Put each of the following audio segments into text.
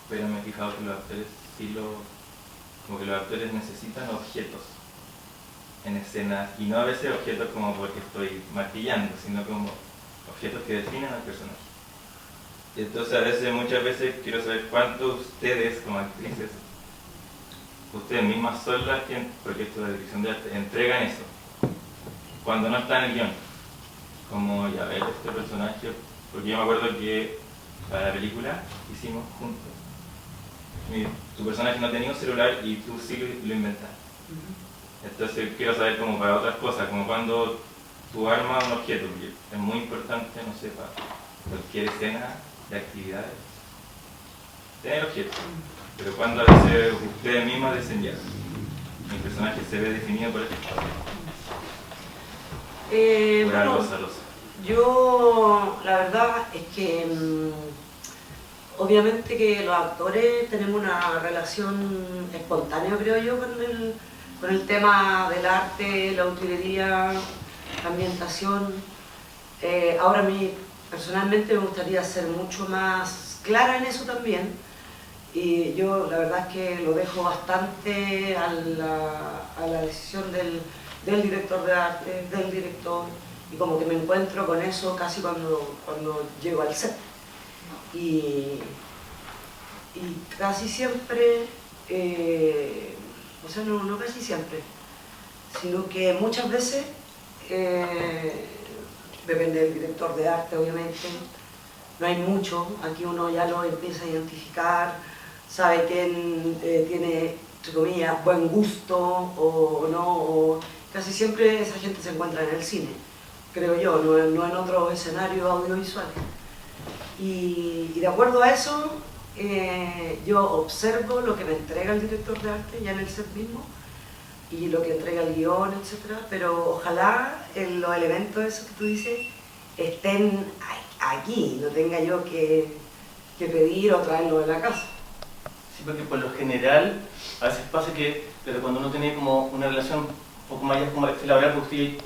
pero me he fijado que los actores como que los actores necesitan objetos en escenas, y no a veces objetos como porque estoy martillando, sino como objetos que definen al personaje. Y entonces muchas veces quiero saber cuántos ustedes como actrices, ustedes mismas son las que, porque esto es la dirección de arte, entregan eso cuando no está en el guión, como ya ver este personaje, porque yo me acuerdo que para la película hicimos juntos, tu personaje no tenía un celular y tú sí lo inventaste. Entonces quiero saber como para otras cosas, como cuando tú armas un objeto, porque es muy importante, no sé, para cualquier escena de actividades, tener objetos, pero cuando a veces ustedes mismas dicen ya, mi personaje se ve definido por este espacio. Bueno, yo la verdad es que obviamente que los actores tenemos una relación espontánea, creo yo, con el tema del arte, la utilería, la ambientación. Ahora a mí personalmente me gustaría ser mucho más clara en eso también, y yo la verdad es que lo dejo bastante a la decisión del director de arte, del director, y como que me encuentro con eso casi cuando llego al set. Y casi siempre, o sea, no casi siempre, sino que muchas veces, depende del director de arte obviamente, no hay mucho, aquí uno ya lo empieza a identificar, sabe quién tiene, entre comillas, buen gusto o no, o casi siempre esa gente se encuentra en el cine, creo yo, no en otros escenarios audiovisuales. Y de acuerdo a eso, yo observo lo que me entrega el director de arte ya en el set mismo, y lo que entrega el guión, etc. Pero ojalá los elementos esos que tú dices estén aquí, no tenga yo que pedir o traerlo de la casa. Sí, porque por lo general a veces pasa que desde cuando uno tiene como una relación un poco más ya como laboral, porque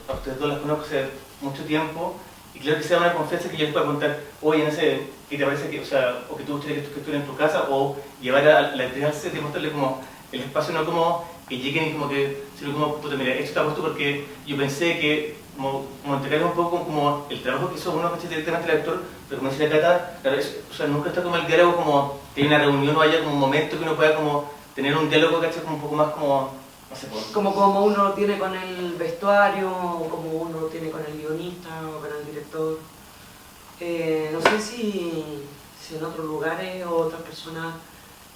a ustedes todos las conozco hace mucho tiempo, y claro que sea una confianza que yo les pueda contar, oye, no sé, ¿qué te parece que, o sea, o que tú gustaría que estuviera en tu casa, o llevar a la actriz al set y mostrarle como el espacio, no como que lleguen y como que, sino como, puta, mira, esto está puesto porque yo pensé que como entregar un poco como el trabajo que hizo uno directamente al actor, pero como dice la Cata, claro, o sea, nunca está como el diálogo como que hay una reunión o haya como un momento que uno pueda como tener un diálogo, ¿cachai? Como un poco más como, no sé, como uno tiene con el vestuario, o como uno tiene con el guionista o con el director. No sé si en otros lugares o otras personas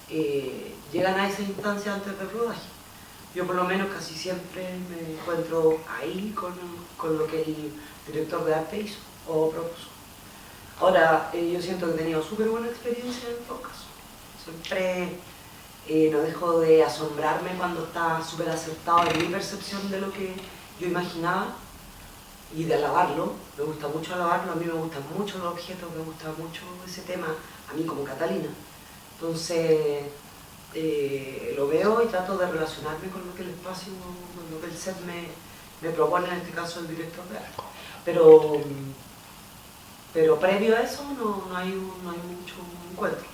llegan a esa instancia antes del rodaje. Yo por lo menos casi siempre me encuentro ahí con lo que el director de arte hizo o propuso. Ahora, yo siento que he tenido súper buena experiencia en todo caso. Siempre no dejo de asombrarme cuando está súper acertado en mi percepción de lo que yo imaginaba y de alabarlo. Me gusta mucho alabarlo, a mí me gustan mucho los objetos, me gusta mucho ese tema, a mí como Catalina. Entonces, lo veo y trato de relacionarme con lo que el espacio, con lo que el set me propone, en este caso el director de arte. Pero previo a eso no hay mucho encuentro,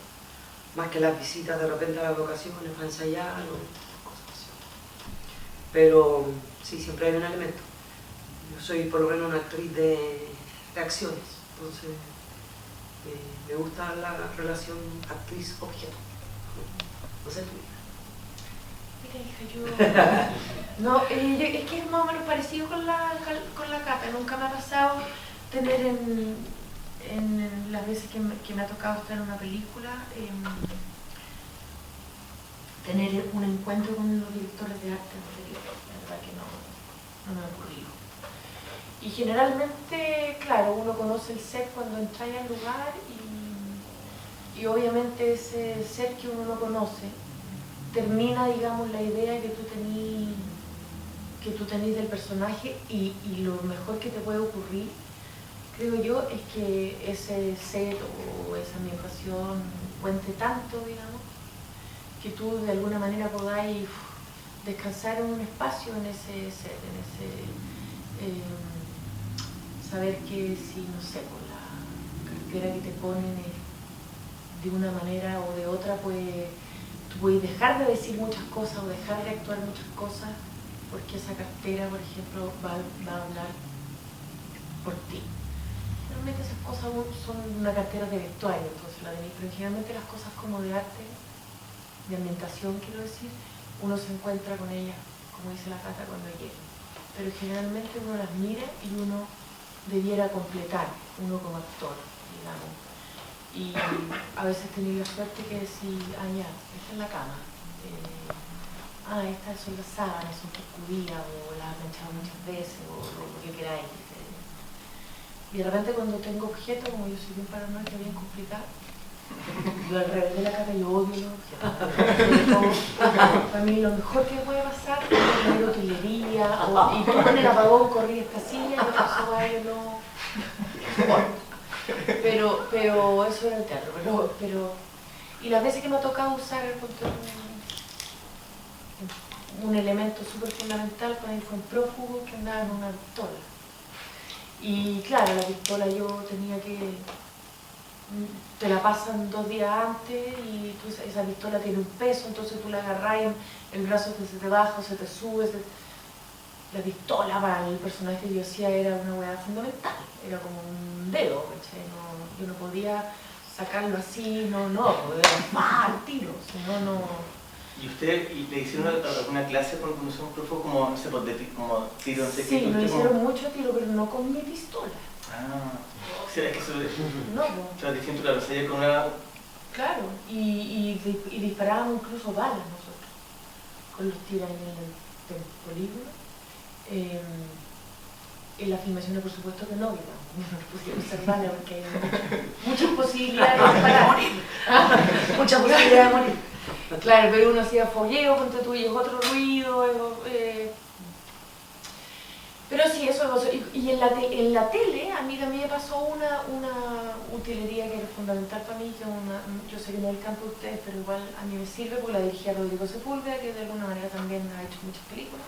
más que las visitas de repente a las locaciones para ensayar o cosas así. Pero sí, siempre hay un elemento. Yo soy por lo menos una actriz de acciones, entonces me gusta la relación actriz-objeto. No sé tú. Mira, hija, no, es que es más o menos parecido con la Cata. Nunca me ha pasado tener en las veces que me ha tocado estar en una película, tener un encuentro con los directores de arte anterior. La verdad que no me ha ocurrido. Y generalmente, claro, uno conoce el set cuando entra al lugar y obviamente ese set que uno no conoce termina, digamos, la idea que tú tenés del personaje y lo mejor que te puede ocurrir, creo yo, es que ese set o esa ambientación cuente tanto, digamos, que tú de alguna manera podáis descansar en un espacio en ese set, en ese saber que si, no sé, por la cartera que te ponen es de una manera o de otra tú puedes dejar de decir muchas cosas o dejar de actuar muchas cosas porque esa cartera, por ejemplo, va a hablar por ti. Generalmente esas cosas son una cartera de vestuario, entonces la de mí, pero generalmente las cosas como de arte, de ambientación, quiero decir, uno se encuentra con ellas, como dice la Cata, cuando llega. Pero generalmente uno las mira y uno debiera completar, uno como actor, digamos. Y a veces he tenido la suerte que decir, ya, esta es la cama. Estas son las sábanas, son percudidas, o las han manchado muchas veces, o lo que queráis. Y de repente cuando tengo objetos, como yo soy bien paranoica, bien complicada, yo al revés de la cara, yo odio los objetos. Para mí lo mejor que puede pasar es tener utilería, y tú con el apagón corrí esta silla, y eso va yo no... Pero eso era el teatro. Y las veces que me ha tocado usar un elemento súper fundamental para ir con prófugos que andaban en una pistola. Y claro, la pistola yo tenía que... Te la pasan 2 días antes y esa pistola tiene un peso, entonces tú la agarrás y el brazo se te baja o se te sube. La pistola para el personaje que yo hacía era una hueá fundamental, era como un dedo, ¿cachai? Yo no podía sacarlo así, era al tiro, si no... ¿Y usted le hicieron alguna clase con un prófugo como, no sé, como tiro, no sé qué? Sí, me hicieron mucho tiro, pero no con mi pistola. Sí, es que eso es... No, o sea, distinto, claro, se con una... Claro, y disparábamos incluso balas nosotros, con los tiros en el polígono. En las filmaciones, por supuesto que no, digamos, no pudieron ser balas porque hay muchas posibilidades de disparar. Muchas posibilidades de morir. Claro, pero uno hacía fogueo, ponte tú, y es otro ruido. Pero sí, eso es. Y en la tele, a mí también me pasó una utilería que era fundamental para mí, que yo sé que no es el campo de ustedes, pero igual a mí me sirve, porque la dirigía Rodrigo Sepúlveda, que de alguna manera también ha hecho muchas películas.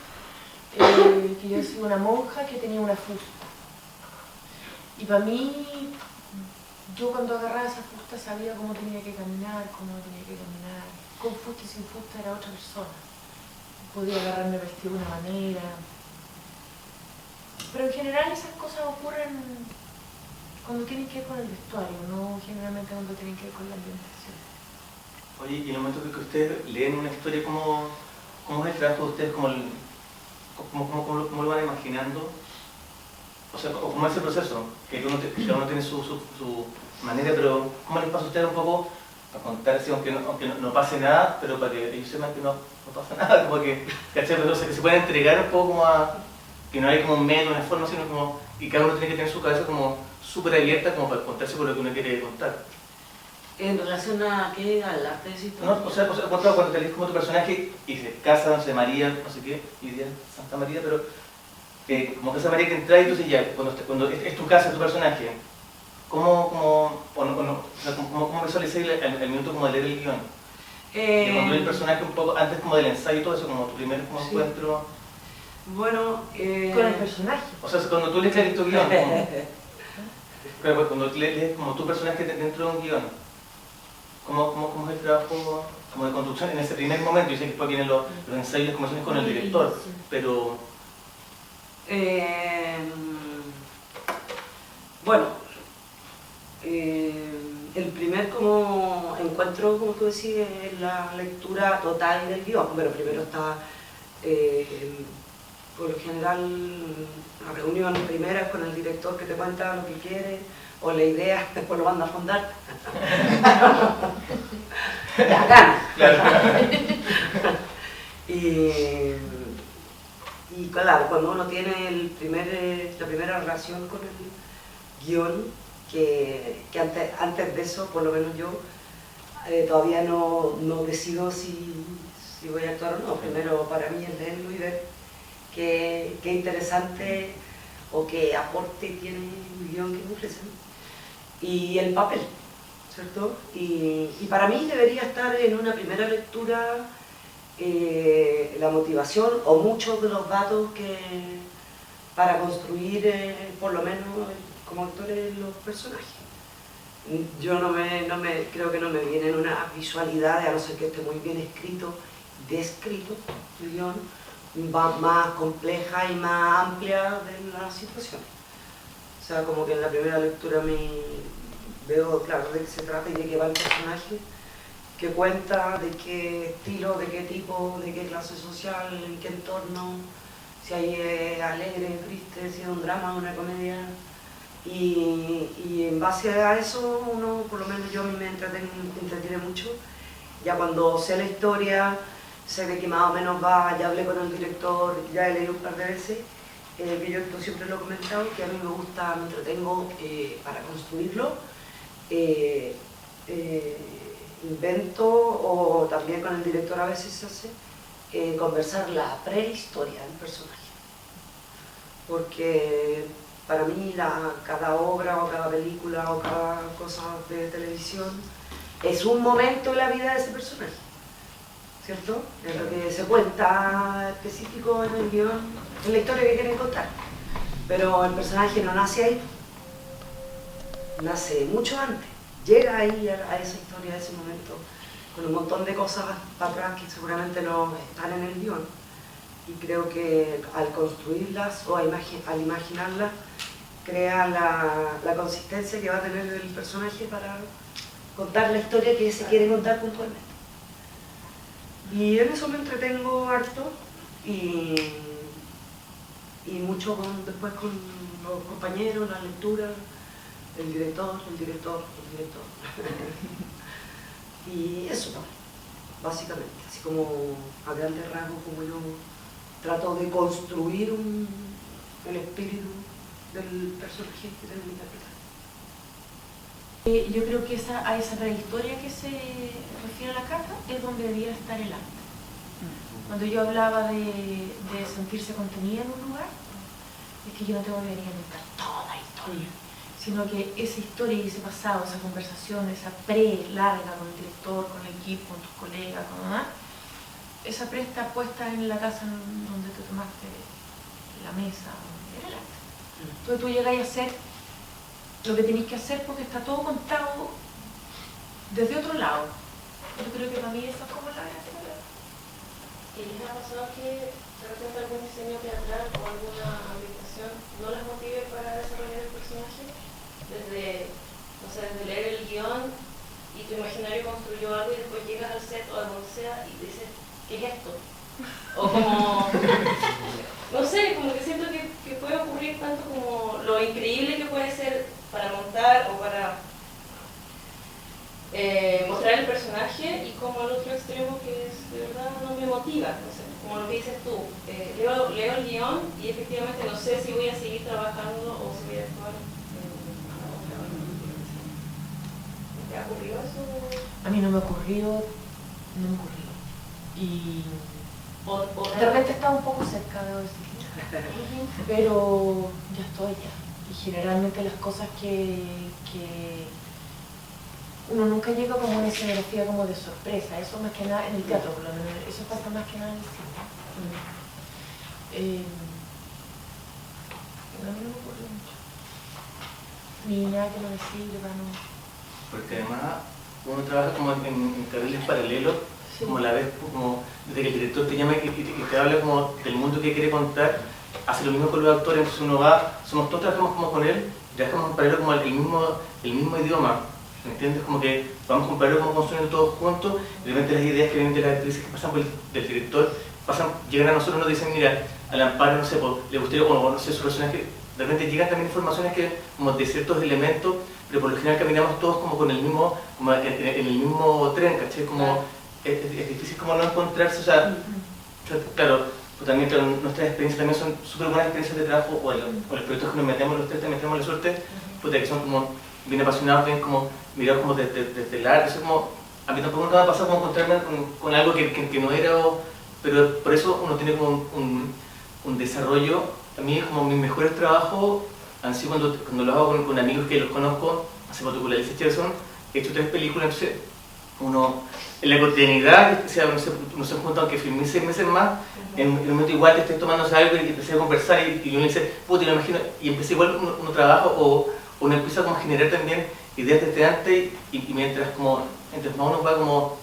Que yo soy una monja que tenía una fusta. Y para mí, yo cuando agarraba esa fusta sabía cómo tenía que caminar, con fusta y sin fusta era otra persona. Podía agarrarme vestido de una manera. Pero en general esas cosas ocurren cuando tienen que ver con el vestuario, no generalmente cuando tienen que ver con la ambientación. Oye, y en el momento que ustedes leen una historia, ¿cómo es el trabajo de ustedes? ¿Cómo lo van imaginando? O sea, ¿cómo es el proceso? Que cada uno tiene su manera, pero ¿cómo les pasa a ustedes un poco a contar así, aunque no pase nada, pero para que ellos sepan que no pasa nada, como que, ¿cachai? Pero, o sea, que se pueden entregar un poco como a... que no hay como un medio, una forma, sino como... y cada uno tiene que tener su cabeza como súper abierta como para contarse por lo que uno quiere contar. ¿En relación a qué? ¿Al arte de No, o sea, cuando te lees como tu personaje y se casa, no sé, María, no sé qué, y diría Santa María, pero como que esa María que entra y entonces ya, cuando es tu casa, tu personaje, ¿cómo visualizáis el minuto como de leer el guión? De cuando el personaje un poco, antes como del ensayo y todo eso, como tu primer como sí. encuentro... Bueno, con el personaje. O sea, cuando tú lees tu guión, cuando lees como tu personaje dentro de un guión, ¿cómo es el trabajo como de construcción en ese primer momento? Yo sé que después vienen los ensayos y las conversaciones con el director, pero... bueno, el primer como encuentro, como tú decís, es la lectura total del guión. Bueno, primero está, por lo general, la reunión primera con el director que te cuenta lo que quiere, o la idea, después lo manda a fondar. La gana. Y claro, cuando uno tiene la primera relación con el guión, que antes de eso, por lo menos yo, todavía no decido si voy a actuar o no. Primero para mí es leerlo y ver qué interesante o qué aporte tiene el guión que me ofrecen. Y el papel, ¿cierto? Y para mí debería estar en una primera lectura la motivación o muchos de los datos para construir, por lo menos como actores, los personajes. Yo creo que no me viene una visualidad, a no ser que esté muy bien escrito, descrito el guión, más compleja y más amplia de la situación. O sea, como que en la primera lectura veo claro de qué se trata y de qué va el personaje, que cuenta, de qué estilo, de qué tipo, de qué clase social, en qué entorno, si hay alegre, triste, si es un drama, una comedia. Y en base a eso, uno, por lo menos yo a mí me entretiene mucho. Ya cuando sé la historia, sé de qué más o menos va, ya hablé con el director, ya he leído un par de veces, que yo esto siempre lo he comentado, que a mí me gusta, me entretengo para construirlo. Invento, o también con el director a veces se hace, conversar la prehistoria del personaje. Porque para mí cada obra o cada película o cada cosa de televisión es un momento en la vida de ese personaje, ¿cierto? Es lo que se cuenta específico en el guión, en la historia que quieren contar. Pero el personaje no nace ahí, nace mucho antes, llega ahí a esa historia, a ese momento, con un montón de cosas para atrás que seguramente no están en el guión. Y creo que al construirlas o al imaginarlas, crea la consistencia que va a tener el personaje para contar la historia que se quiere contar puntualmente. Y en eso me entretengo harto y mucho después con los compañeros, la lectura, el director. Y eso, básicamente, así como a grandes rasgos, como yo trato de construir el espíritu del personaje que tengo que interpretar. Yo creo que a esa prehistoria que se refiere a la carta es donde debería estar el arte. Cuando yo hablaba de sentirse contenida en un lugar, es que yo no tengo que venir a inventar toda la historia, sino que esa historia y ese pasado, esa conversación, esa larga con el director, con el equipo, con tus colegas, con demás, esa pre está puesta en la casa donde te tomaste la mesa, era el arte. Entonces tú llegas a hacer lo que tenés que hacer porque está todo contado desde otro lado. Yo creo que para mí eso es como la gracia. ¿Y les ha pasado que de repente algún diseño teatral o alguna ambientación no las motive para desarrollar el personaje? Desde leer el guión y tu imaginario construyó algo y después llegas al set o a donde sea y dices, ¿qué es esto? O como, no sé, como que siento que puede ocurrir tanto como lo increíble que puede ser para montar o para mostrar el personaje y como al otro extremo que es, de verdad no me motiva, no sé, como lo que dices tú, leo el guión y efectivamente no sé si voy a seguir trabajando o si voy a actuar en la otra. ¿Te ha ocurrido eso? A mí no me ha ocurrido. Y de repente está un poco cerca, debo decir, pero ya estoy ya. Y generalmente las cosas que uno nunca llega como una escenografía como de sorpresa, eso más que nada en el teatro, por lo menos, eso pasa más que nada en el cine. No me ocurre mucho. Ni nada que lo decir, no. Porque además uno trabaja como en carriles paralelos, sí. Como la vez, como desde que el director te llama y te habla como del mundo que quiere contar, hace lo mismo con los actores, entonces uno va, somos todos trabajamos como con él, trabajamos en paralelo como el mismo idioma, ¿me entiendes? Como que vamos con paralelo como construyendo todos juntos, y de repente las ideas que vienen de las actrices que pasan por del director, llegan a nosotros y nos dicen, mira, al Amparo, no sé, le gustaría, o no sé, su personaje, de repente llegan también informaciones que, como de ciertos elementos, pero por lo general caminamos todos como con el mismo, como en el mismo tren, ¿cachai? Como es difícil como no encontrarse, o sea, claro, pues también claro, nuestras experiencias también son súper buenas experiencias de trabajo, o los proyectos que nos metemos los tres también tenemos la suerte, pues de que son como bien apasionados, bien como mirados como desde el arte, eso como, a mí tampoco nunca me ha pasado como encontrarme con algo que no era, pero por eso uno tiene como un desarrollo. A mí como mis mejores trabajos han sido cuando los hago con amigos que los conozco, hace poco con la Alicia Cheverson, he hecho 3 películas, entonces uno en la cotidianidad, o sea, no se juntan aunque filmé 6 meses más, en un momento igual te estoy tomándose algo y empecé a conversar y uno dice, puta, lo imagino, y empecé igual uno trabaja o uno empieza como a generar también ideas desde antes y mientras más uno va como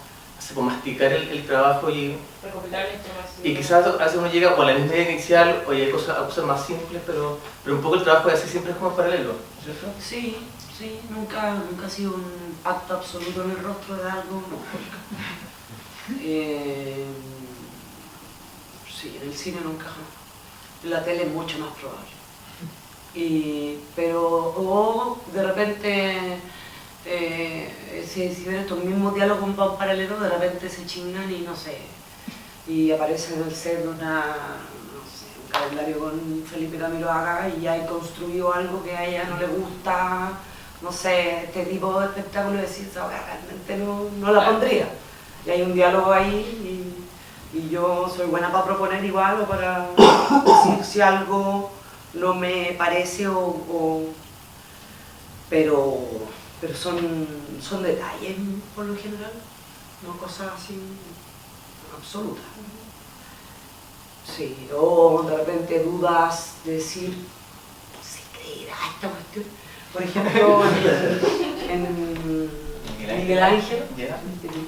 masticar el trabajo y recopilar la información. y quizás a veces uno llega o a la misma idea inicial o hay cosas más simples, pero un poco el trabajo de así siempre es como paralelo, ¿cierto? Sí, sí, nunca ha sido un acto absoluto en el rostro de algo. Sí, en el cine nunca jamás. En la tele es mucho más probable. Pero o de repente si ven estos mismos diálogos van paralelos, de repente se chingan y no sé, y aparece en el set un calendario con Felipe Camiroaga y ya hay construido algo que a ella no le gusta, no sé, este tipo de espectáculo, decir, realmente no la pondría. Y hay un diálogo ahí y yo soy buena para proponer igual o para decir si algo no me parece pero son detalles por lo general, no cosas así absolutas. Sí, o de repente dudas de decir, ¿se creerá esta cuestión? Por ejemplo, en Miguel Ángel,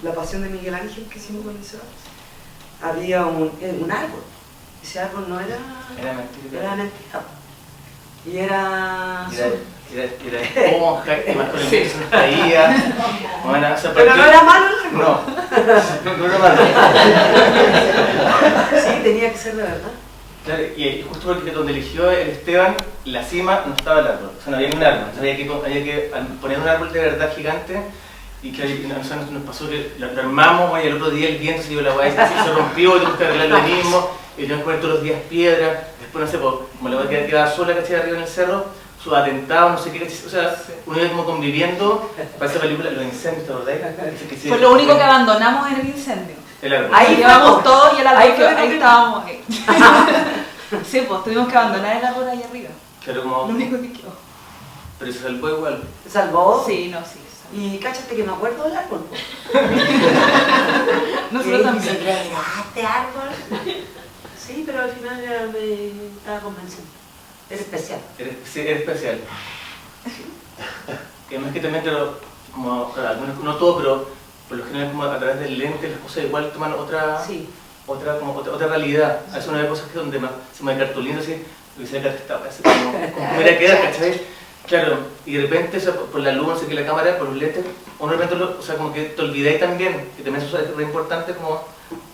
la pasión de Miguel Ángel que hicimos con Isabel, había un árbol. Ese árbol no era mentira. Y era esponja, que más con el que se caía. Bueno, o sea, pero no era malo el árbol. No era malo. Sí, tenía que ser de verdad. Claro, y justo porque donde eligió el Esteban, la cima no estaba el árbol, o sea, no había un árbol, entonces había que poner un árbol de verdad gigante. Y claro, nos pasó que lo armamos y el otro día el viento se dio la guay, se rompió y tuvimos que arreglar lo mismo, y teníamos que poner todos los días piedras, después no sé, como la guay quedaba sola, ¿cachai? Arriba en el cerro, sus atentados, no sé qué, ¿cachai? O sea, uno iba como conviviendo para esa película, los incendios, ¿verdad? Fue lo único que abandonamos en el incendio. El árbol. Ahí llevamos todos y el árbol, ahí estábamos. Sí, pues tuvimos que abandonar el árbol ahí arriba. Pero como... Lo único que quedó. Pero se salvó igual. ¿Se salvó? Sí, no, sí. Y cáchate que me acuerdo del árbol. Nosotros también. ¿Se creerá este árbol? Sí, pero al final ya me estaba convenciendo. Era especial. Sí, era especial. Y además que también, claro, como, algunos, no todo, pero por lo general como a través del lente las cosas igual toman otra realidad. A veces uno ve cosas que donde se me cartulina así, lo que se ve esta así como mira queda, ¿cachai? Claro, y de repente, o sea, por la luz, no sé qué, la cámara, por los lentes, uno de repente, o sea, como que te olvidáis también, que también eso es re importante, como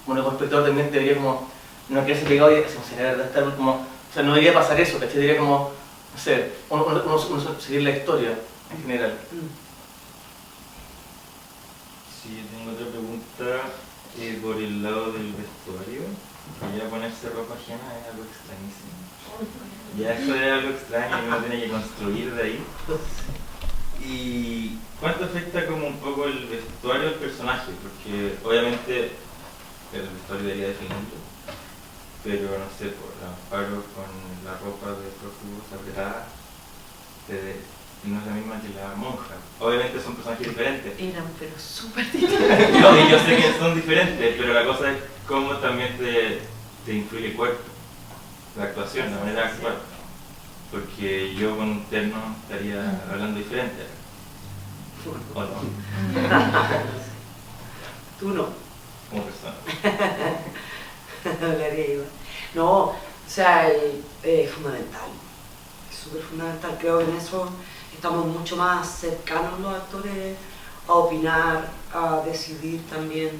uno como espectador también debería como, no quedarse pegado y sería verdad estar como, o sea, no debería pasar eso, ¿cachai? Debería como, no sé, uno seguir la historia en general. Sí, yo tengo otra pregunta por el lado del vestuario. Ya ponerse ropa ajena es algo extrañísimo. Ya eso es algo extraño y uno tiene que construir de ahí. ¿Y cuánto afecta como un poco el vestuario del personaje? Porque obviamente el vestuario debería definirlo, pero no sé, por Amparo con la ropa de prófugos apretada no es la misma que la monja. Obviamente son personajes diferentes. Eran, pero súper diferentes. No, y yo sé que son diferentes, pero la cosa es cómo también te influye el cuerpo, la actuación, la manera de actuar. Porque yo con un terno estaría hablando diferente. ¿O no? Tú no. Como persona. Hablaría igual. No, o sea, es fundamental. Es súper fundamental. Creo que en eso estamos mucho más cercanos los actores a opinar, a decidir también,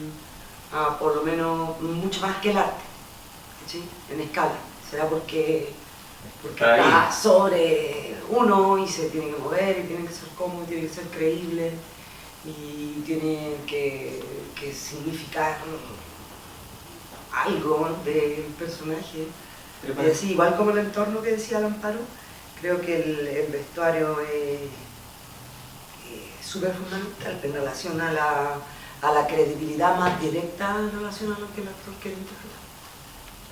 a por lo menos mucho más que el arte, ¿sí? En escala. Será porque está sobre uno y se tiene que mover y tiene que ser cómodo, tiene que ser creíble y tiene que significar algo del personaje. Y así, igual como el entorno que decía el Amparo, creo que el vestuario es súper fundamental en relación a la credibilidad más directa en relación a lo que el actor quiere interpretar.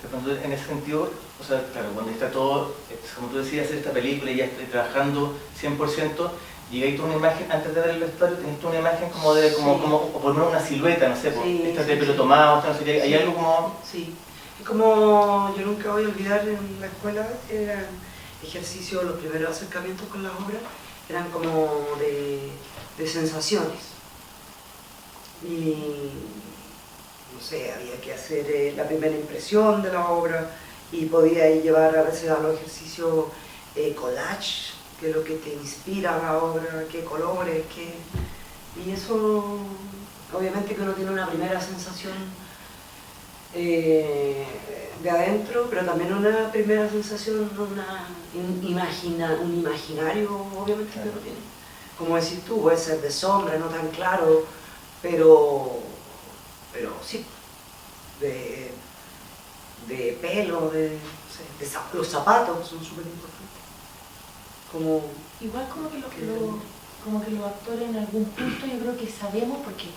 Entonces, en ese sentido, o sea, claro, cuando está todo, como tú decías, hacer esta película y ya estoy trabajando 100%, llegáis tú una imagen, antes de ver el vestuario, tenés tú una imagen como de, como o por lo menos una silueta, no sé, Sí, esta de pelo tomado, no sé qué, hay algo como... Sí, es como, yo nunca voy a olvidar en la escuela, eran ejercicios, los primeros acercamientos con las obras, eran como de sensaciones. Y no sé, había que hacer la primera impresión de la obra y podía ir llevar a veces a los ejercicios collage, que es lo que te inspira la obra, qué colores, qué... Y eso, obviamente que uno tiene una primera sensación de adentro, pero también una primera sensación, un imaginario, obviamente que uno tiene. Como decís tú, puede ser de sombra, no tan claro, pero sí, de pelo, los zapatos son súper importantes. Igual como que los actores en algún punto yo creo que sabemos, porque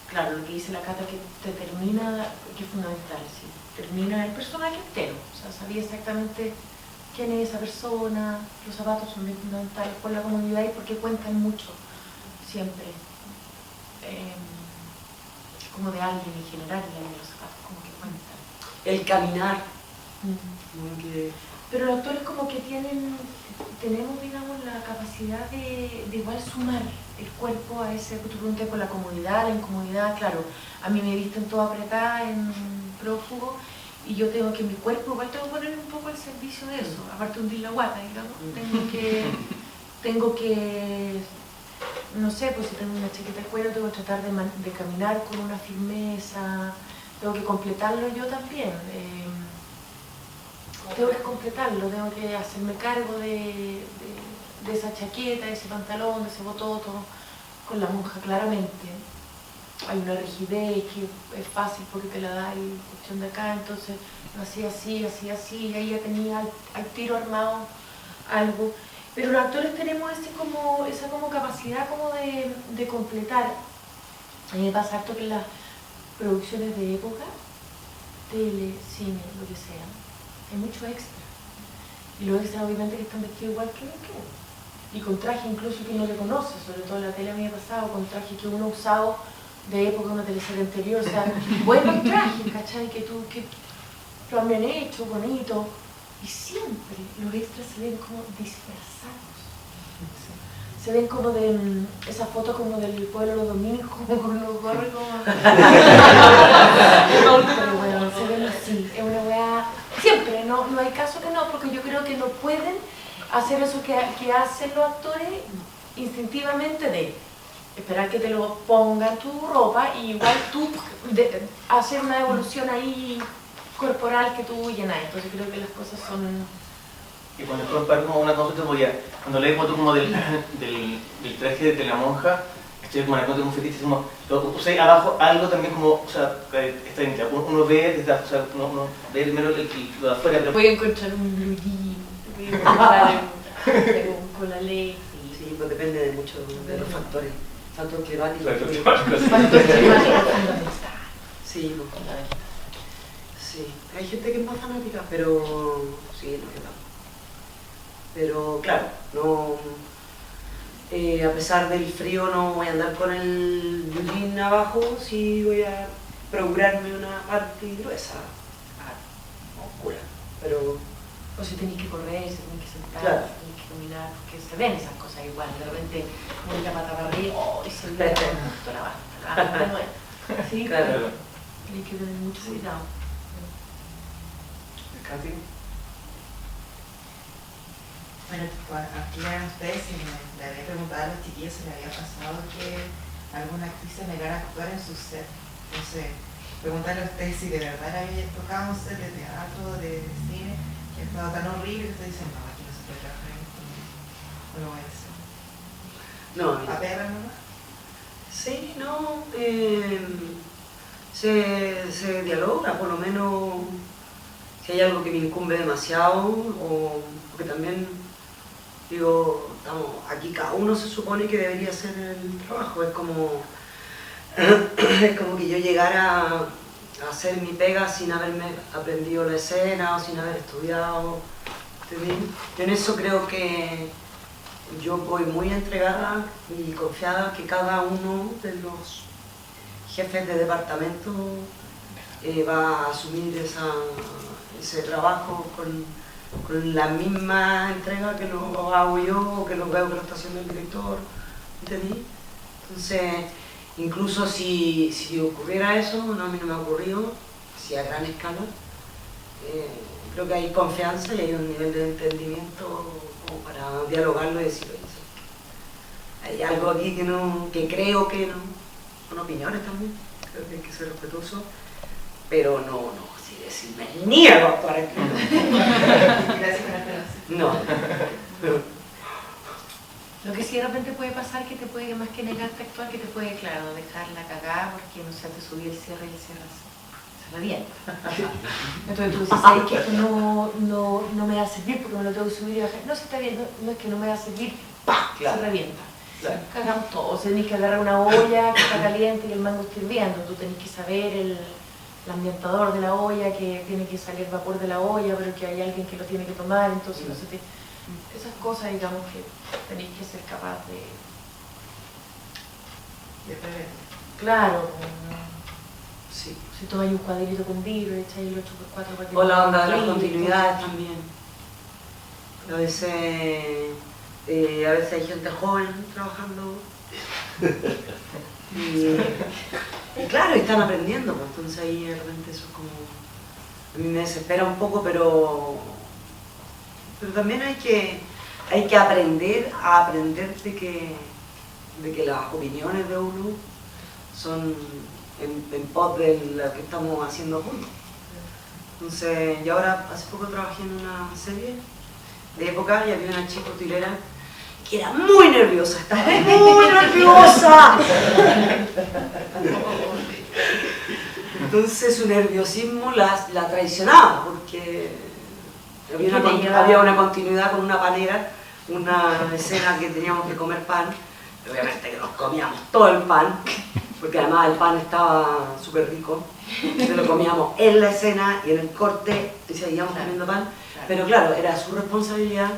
claro, lo que dice la Cata que determina, que es fundamental, ¿sí? Termina el personaje entero, o sea, sabía exactamente quién es esa persona, los zapatos son bien fundamentales por la comunidad y porque cuentan mucho, siempre. Como de alguien en general, los zapatos como que cuentan. El caminar. Pero los actores como que tenemos, digamos, la capacidad de igual sumar el cuerpo a ese, tú pregunté por la comodidad, la incomodidad, claro, a mí me visten toda apretada en prófugo y yo tengo que mi cuerpo igual tengo que poner un poco al servicio de eso, aparte de hundir la guata, digamos, tengo que no sé, pues si tengo una chaqueta de cuero tengo que tratar de caminar con una firmeza, tengo que completarlo yo también. Tengo que completarlo, tengo que hacerme cargo de esa chaqueta, de ese pantalón, de ese bototo, con la monja claramente. Hay una rigidez que es fácil porque te la da la cuestión de acá, entonces lo hacía así, y ahí ya tenía al tiro armado algo. Pero los actores tenemos esa capacidad como de completar. A mí me pasa harto que en las producciones de época, tele, cine, lo que sea, hay mucho extra. Y los extras obviamente que están vestidos igual que uno. Y con traje incluso que uno le conoce, sobre todo en la tele a mí me ha pasado, con traje que uno ha usado de época de una teleserie anterior, o sea, buenos trajes, ¿cachai? Que lo han bien hecho, bonito. Y siempre los extras se ven como dispersados. Se ven como de esa foto como del pueblo de los domingos, como con los gorros como... Pero bueno, se ven así, es una weá... Siempre, no hay caso que no, porque yo creo que no pueden hacer eso que hacen los actores instintivamente de esperar que te lo pongan tu ropa y igual tú hacer una evolución ahí corporal que tú llenas. Entonces creo que las cosas son... Y cuando después para como una cosa, cuando leí foto como del traje de la monja, estoy como en el cuento de un fetiche, como, usé abajo algo también como, o sea, uno ve desde, o sea, uno ve primero lo de afuera, pero... Voy a encontrar un blue jean, voy a encontrar un colalé. Sí, pues depende de muchos de los factores, tanto climáticos. Factores climáticos fundamentales. Sí, sí, hay gente que es más fanática, pero sí, no que tanto. Pero claro, no, a pesar del frío no voy a andar con el jean abajo, sí voy a procurarme una parte gruesa, oscura, pero... O si tenéis que correr, si tenéis que sentar, Claro. si tenéis que caminar, porque se ven esas cosas igual, de repente uno la pata para arriba, y se ve justo la basta, sí, Claro. Hay que tener mucho cuidado. ¿Katy? Bueno, aquí a ustedes si le había preguntado a los chiquillos si le había pasado que alguna actriz se negara a actuar en su set. Entonces, preguntarle a ustedes si de verdad le había tocado un set de teatro, de cine, que estaba tan horrible que ustedes dicen, no, aquí no se puede trabajar en esto, no lo voy a hacer. No, mira. ¿A perra nomás? Sí, no, se dialoga, por lo menos si hay algo que me incumbe demasiado, o porque también, digo, aquí cada uno se supone que debería hacer el trabajo, es como que yo llegara a hacer mi pega sin haberme aprendido la escena o sin haber estudiado, ¿entendés? Yo en eso creo que yo voy muy entregada y confiada que cada uno de los jefes de departamento va a asumir ese trabajo con la misma entrega que lo hago yo o que lo veo que lo está haciendo el director, ¿entendí? Entonces, incluso si ocurriera eso, no, a mí no me ha ocurrido, si a gran escala, creo que hay confianza y hay un nivel de entendimiento como para dialogarlo y decir, oye, hay algo aquí que creo que no, son opiniones también, creo que hay que ser respetuoso, pero no, así decir, me niego a actuar aquí. Gracias por la relación. No. Lo que sí de repente puede pasar que te puede, más que negarte a actuar, que te puede, claro, dejar la cagada porque no sé, te subí el cierre y el cierre se revienta. Entonces tú dices, ¿sabes que esto no me va a servir porque me lo tengo que subir y bajar? No, si está bien, no es que no me va a servir, ¡pah! Claro. Se revienta. Claro. Cagamos todos, tenés que agarrar una olla que está caliente y el mango está hirviendo, tú tenés que saber el ambientador de la olla, que tiene que salir vapor de la olla, pero que hay alguien que lo tiene que tomar, entonces no sé, esas cosas, digamos, que tenéis que ser capaz de... Claro, Sí. si tomáis un cuadrito con vidrio y echáis el 8x4 para que... O la onda de las Sí, continuidades también. A veces hay gente joven trabajando y claro, están aprendiendo, pues, entonces ahí de repente eso es como... A mí me desespera un poco, pero también hay que aprender de que las opiniones de uno son en pos de lo que estamos haciendo juntos. Entonces, yo ahora hace poco trabajé en una serie de época y había una chica utilera que era muy nerviosa, estaba muy nerviosa. Entonces su nerviosismo la traicionaba porque había una continuidad con una panera, una escena que teníamos que comer pan, y obviamente que nos comíamos todo el pan, porque además el pan estaba súper rico, entonces lo comíamos en la escena y en el corte y seguíamos comiendo pan, pero claro, era su responsabilidad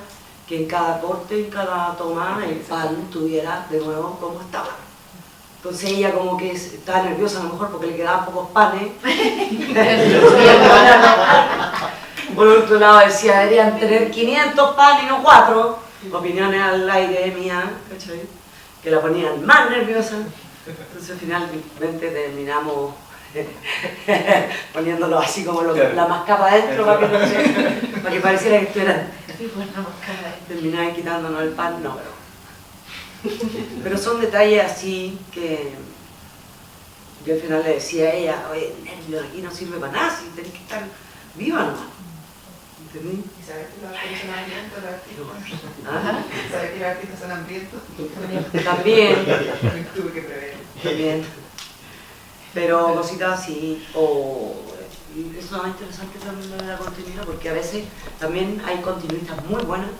que en cada corte, en cada toma, el pan tuviera de nuevo como estaba. Entonces ella como que estaba nerviosa a lo mejor porque le quedaban pocos panes. Por otro lado decía, deberían tener 500 panes y no 4. Opiniones al aire mía, ¿cachai? Que la ponían más nerviosa. Entonces finalmente terminamos poniéndolo así como la mascapa adentro para que pareciera que estuviera... Terminaba quitándonos el pan, no, pero son detalles así que yo al final le decía a ella, oye, nervios, aquí no sirve para nada, si tenés que estar viva nomás. ¿Entendí? ¿Y sabes que los artistas son hambrientos, los artistas? Ajá. ¿Sabes que los artistas son hambrientos? También, Tuve que prever. también. Pero cositas así, y eso es más interesante también de la continuidad, porque a veces también hay continuistas muy buenas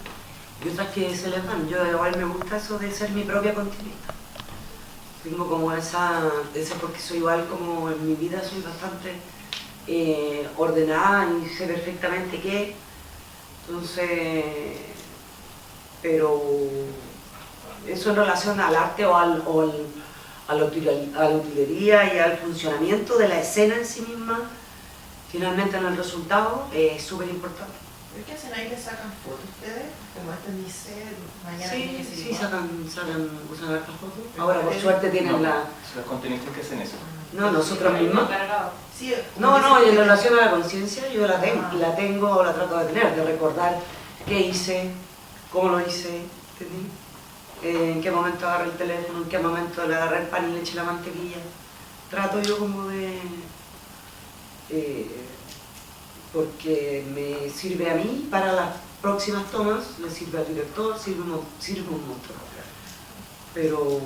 y otras que se les dan. Yo igual me gusta eso de ser mi propia continuista. Tengo como ese porque soy igual como en mi vida soy bastante ordenada y sé perfectamente qué. Entonces, pero eso en relación al arte o a la utilería y al funcionamiento de la escena en sí misma, finalmente en el resultado es súper importante. ¿Pero qué hacen ahí? ¿Les sacan fotos ustedes? Como este es mi set, mañana tiene que ser Sí, igual. usan hartas fotos. Ahora por suerte tienen la... Los continuistas que hacen eso. No, nosotros mismos. Sí, No, y en relación a la conciencia yo la tengo, la trato de tener, de recordar qué hice, cómo lo hice, ¿entendí? En qué momento agarré el teléfono, en qué momento le agarré el pan y le eché la mantequilla. Trato yo como de... porque me sirve a mí para las próximas tomas, le sirve al director, sirve un montón. Pero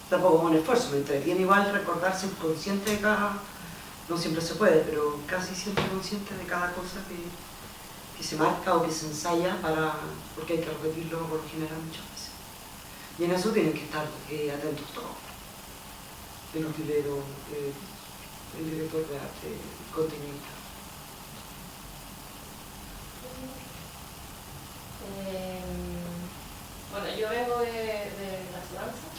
tampoco es un esfuerzo, me entretiene igual recordarse consciente de cada... No siempre se puede, pero casi siempre consciente de cada cosa que se marca o que se ensaya porque hay que repetirlo por lo general muchas veces. Y en eso tienen que estar atentos todos. El utilero, el director de arte, el continuista. Bueno, yo vengo de las danzas,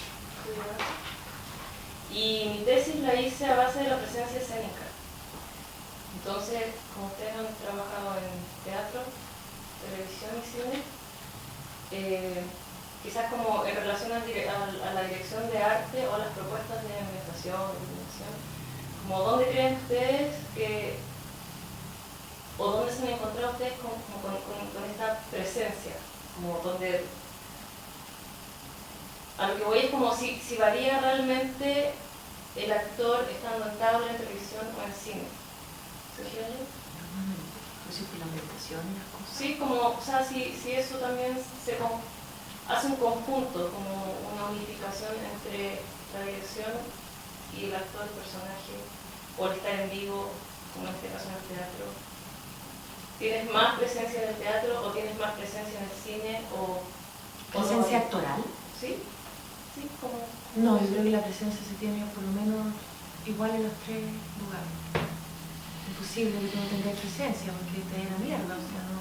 y mi tesis la hice a base de la presencia escénica. Entonces, como ustedes han trabajado en teatro, televisión y cine, quizás como en relación a la dirección de arte o a las propuestas de ambientación, de iluminación, como dónde creen ustedes que, o dónde se han encontrado ustedes con esta presencia, como donde, a lo que voy es como si varía realmente el actor estando en tabla, en televisión o en cine. ¿Se entiende? Pues sí, por la ambientación y las cosas. Sí, como, o sea, si eso también se hace un conjunto, como una unificación entre la dirección y el actor, el personaje, o el estar en vivo, como en este caso en el teatro. ¿Tienes más presencia en el teatro o tienes más presencia en el cine? ¿Presencia actoral? Sí, sí, como... No, yo creo que la presencia se tiene por lo menos igual en los tres lugares. Imposible que tú no tengas presencia porque te den la mierda, o sea, no...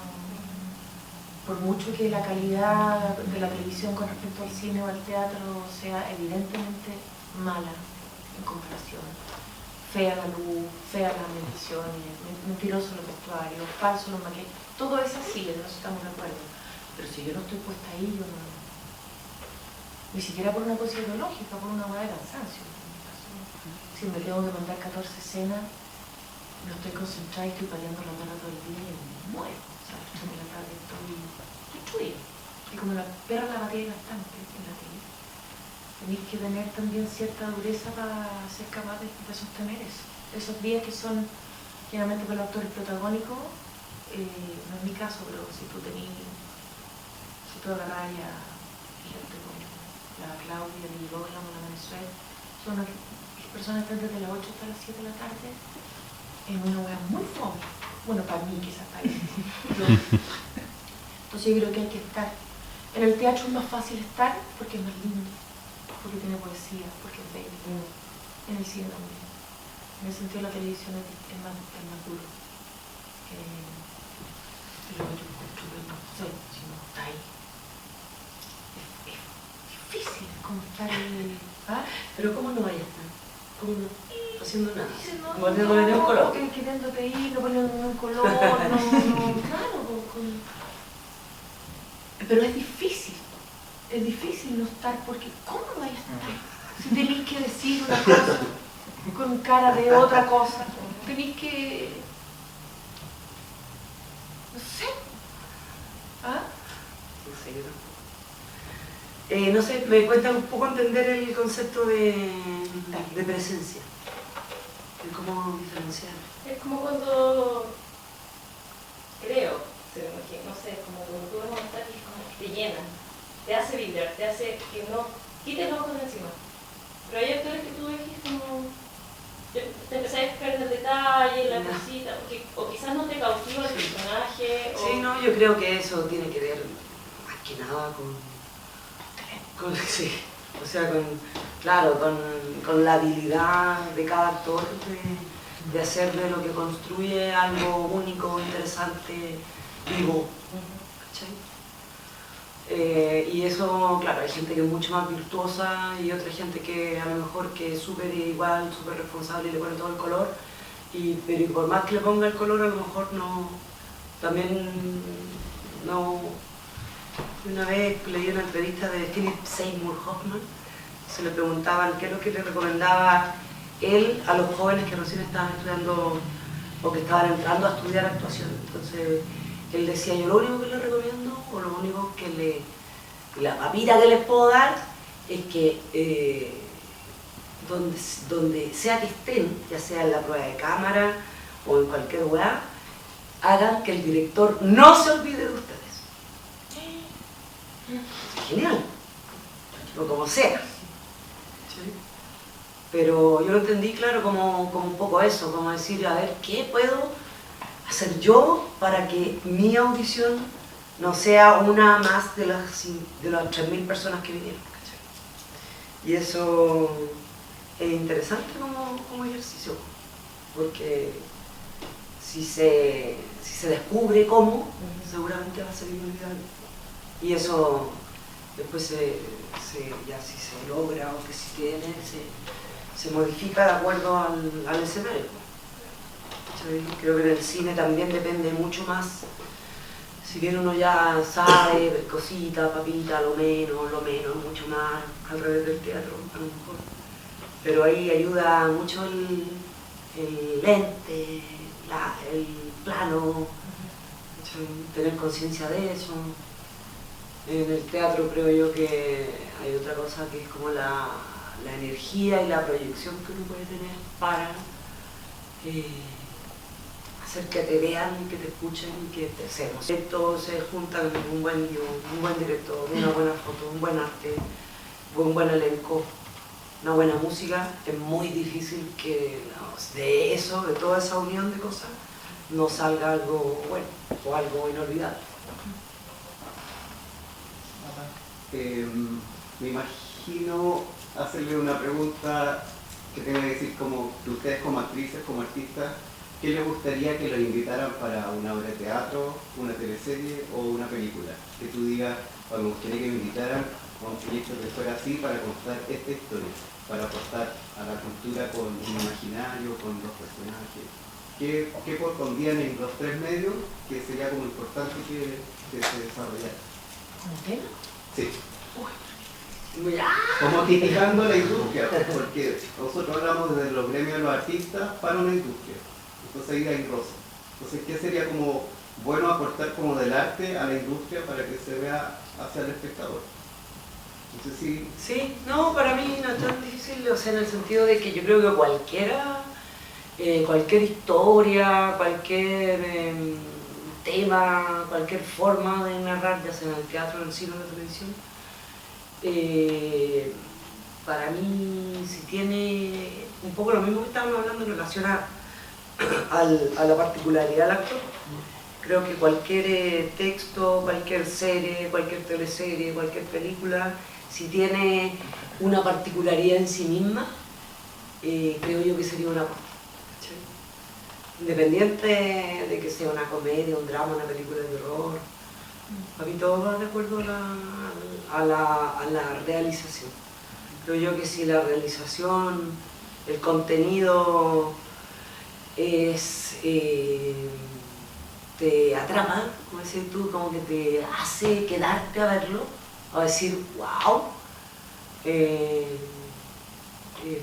Por mucho que la calidad de la televisión con respecto al cine o al teatro sea evidentemente mala en comparación, fea la luz, fea las ambientaciones, mentirosos los vestuarios, falsos los maquillajes, todo es así, en eso estamos de acuerdo. Pero si yo no estoy puesta ahí, yo no... Ni siquiera por una cosa ideológica, por una hueá de cansancio. Si me tengo que mandar 14 escenas, no estoy concentrada y estoy peleando la mano todo el día y me muero. O sea, a las 3 de la tarde estoy destruida. Y como la perra la batalla bastante en la tele, tenéis que tener también cierta dureza para ser capaz de sostener eso. Esos días que son generalmente para los actores protagónicos, no es mi caso, pero si tú agarras a gente como la Claudia, la Lola, la Venezuela, son las personas que están desde las 8 hasta las 7 de la tarde en una hueá muy fome. Bueno, para mí quizás para ellos. Entonces yo creo que hay que estar. En el teatro es más fácil estar porque es más lindo, porque tiene poesía, porque es bello. En el cine también. En el sentido de la televisión es más duro. Lo que yo encuentro, pero no sé, si no está ahí. Es difícil, es como estar en... ¿Ah? Pero ¿cómo no vaya a estar? ¿Cómo no? Haciendo nada. No, Poniéndole un color. Queriéndote ir, no poniéndole un color, claro. Pero es difícil no estar, porque ¿cómo no vaya a estar? Si tenéis que decir una cosa con cara de otra cosa, tenéis que... no sé. ¿Ah? No sé, me cuesta un poco entender el concepto de presencia. ¿Cómo diferenciar? Es como cuando, creo, no sé, como cuando tú ves un estadio y como que te llena, te hace vibrar, te hace que no quites los ojos de encima. Pero hay actores que tú ves que es como, te empezás a fijar en el detalle, la cosita, o quizás no te cautiva el personaje. Sí, no, yo creo que eso tiene que ver más que nada sí, o sea, con la habilidad de cada actor de hacer de lo que construye algo único, interesante, vivo. ¿Cachai? Y eso, claro, hay gente que es mucho más virtuosa y otra gente que a lo mejor que es súper igual, súper responsable y le pone todo el color, pero por más que le ponga el color a lo mejor no, también no. Una vez leí una entrevista de Philip Seymour Hoffman, se le preguntaban qué es lo que le recomendaba él a los jóvenes que recién estaban estudiando o que estaban entrando a estudiar actuación. Entonces él decía, yo lo único que les recomiendo, o lo único que la papita que les puedo dar, es que donde sea que estén, ya sea en la prueba de cámara o en cualquier lugar, hagan que el director no se olvide de ustedes. Genial, o como sea. Pero yo lo entendí, claro, como un poco eso, como decir, a ver, ¿qué puedo hacer yo para que mi audición no sea una más de las 3.000 personas que vinieron? ¿Cachai? Y eso es interesante como ejercicio, porque si se descubre cómo, seguramente va a ser inolvidable. Y eso después ya si se logra o que si tiene, se modifica de acuerdo al escenario. ¿cachai? Creo que en el cine también depende mucho más. Si bien uno ya sabe cositas, papitas, lo menos, mucho más al revés del teatro, a lo mejor. Pero ahí ayuda mucho el lente, el plano, ¿cachai? Tener conciencia de eso. En el teatro creo yo que hay otra cosa que es como la energía y la proyección que uno puede tener para hacer que te vean, que te escuchen y que te hacemos. Todos se juntan en un buen guión, un buen director, una buena foto, un buen arte, un buen elenco, una buena música. Es muy difícil que de eso, de toda esa unión de cosas, no salga algo bueno o algo inolvidable. Me imagino hacerle una pregunta que tenga que decir como que ustedes como actrices, como artistas, ¿qué les gustaría que los invitaran para una obra de teatro, una teleserie o una película? Que tú digas, me gustaría que me invitaran a un proyecto que fuera así para contar esta historia, para aportar a la cultura con un imaginario, con los personajes. ¿Qué pondrían en los 3 medios que sería como importante que se desarrollara? ¿Cómo tema? Sí. ¡Ah! Como criticando la industria, porque nosotros hablamos desde los gremios de los artistas para una industria. Entonces ahí hay rosa. Entonces, ¿qué sería como bueno aportar como del arte a la industria para que se vea hacia el espectador? No sé si... Sí, no, para mí no es tan difícil, o sea, en el sentido de que yo creo que cualquier historia, cualquier tema, cualquier forma de narrar, ya sea en el teatro, en el cine o en la televisión, para mí si tiene un poco lo mismo que estábamos hablando en relación a la particularidad del actor. Creo que cualquier texto, cualquier serie, cualquier teleserie, cualquier película, si tiene una particularidad en sí misma, creo yo que sería una aporte. Independiente de que sea una comedia, un drama, una película de terror, para mí todo va de acuerdo a la realización. Creo yo que si la realización, el contenido te atrapa, como decís tú, como que te hace quedarte a verlo, a decir, wow,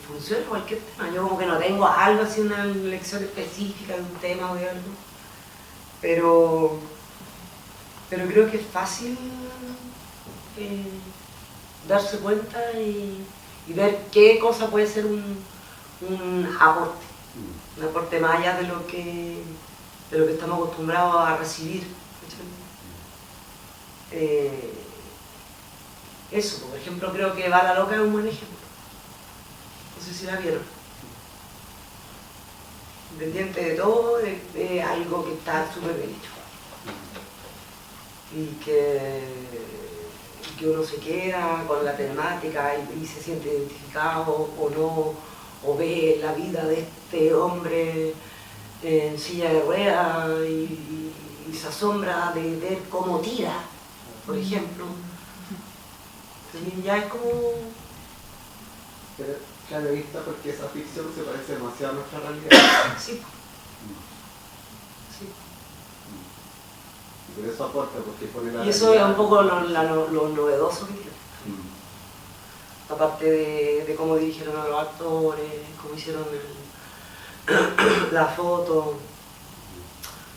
funciona cualquier tema. Yo como que no tengo algo así, una lección específica de un tema o de algo, pero creo que es fácil darse cuenta y ver qué cosa puede ser un aporte más allá de lo que estamos acostumbrados a recibir. Eso, por ejemplo, creo que Bala Loca es un buen ejemplo. No sé si la vieron. Independiente de todo, es algo que está súper bien hecho. Y que uno se queda con la temática y se siente identificado o no, o ve la vida de este hombre en silla de ruedas y se asombra de ver cómo tira, por ejemplo. Entonces ya es como... Pero claro, vista porque esa ficción se parece demasiado a nuestra realidad. Sí. Sí. Y por eso aporta, porque pone la... Y eso es un poco lo novedoso que tiene. Aparte de cómo dirigieron a los actores, cómo hicieron la foto,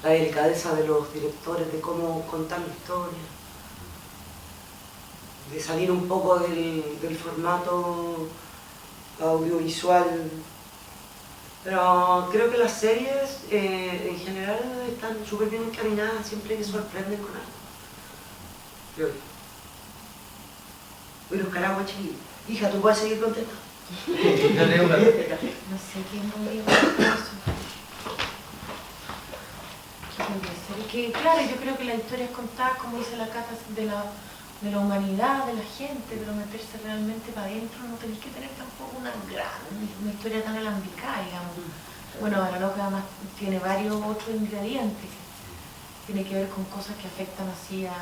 la delicadeza de los directores, de cómo contar la historia, de salir un poco del formato audiovisual. Pero creo que las series en general están súper bien encaminadas, siempre que sorprenden con algo. Creo yo. Uy, los caragos chiquillos. Hija, ¿tú puedes seguir contestando? No sé quién podría hacer eso. ¿Qué podría ser? Que, claro, yo creo que la historia es contada, como dice la Cata, de la humanidad, de la gente, pero meterse realmente para adentro no tenéis que tener tampoco una historia tan alambicada, digamos. Bueno, Bala Loca además tiene varios otros ingredientes. Tiene que ver con cosas que afectan así a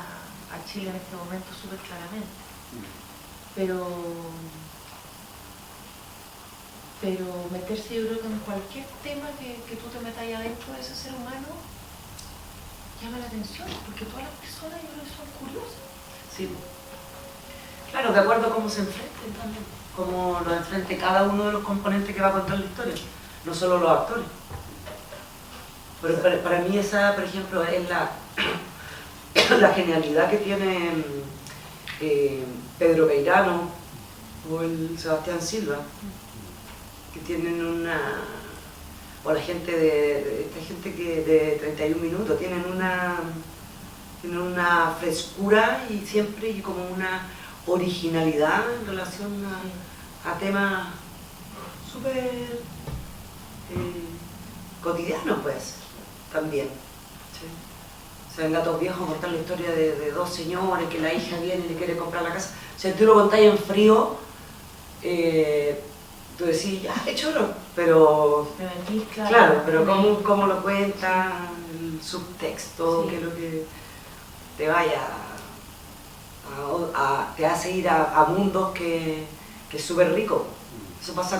Chile en este momento súper claramente. Pero pero meterse yo creo que en cualquier tema que tú te metas ahí adentro de ese ser humano llama la atención, porque todas las personas yo creo que son curiosas. Sí. Claro, de acuerdo a cómo se enfrenten también, cómo lo enfrente cada uno de los componentes que va a contar la historia, no solo los actores. Pero para mí esa, por ejemplo, es la genialidad que tiene Pedro Peirano o el Sebastián Silva, que tienen o la gente esta gente que de 31 minutos, tienen una frescura y siempre y como una originalidad en relación a temas súper cotidianos, pues, también. ¿Sí? O sea, en Gatos Viejos contar la historia de dos señores, que la hija viene y le quiere comprar la casa. O sea, tú lo contáis en frío, tú decís, ya, qué choro, pero claro, pero cómo lo cuentan, el subtexto, que es lo que te vaya te hace ir a mundos que es súper rico. Eso pasa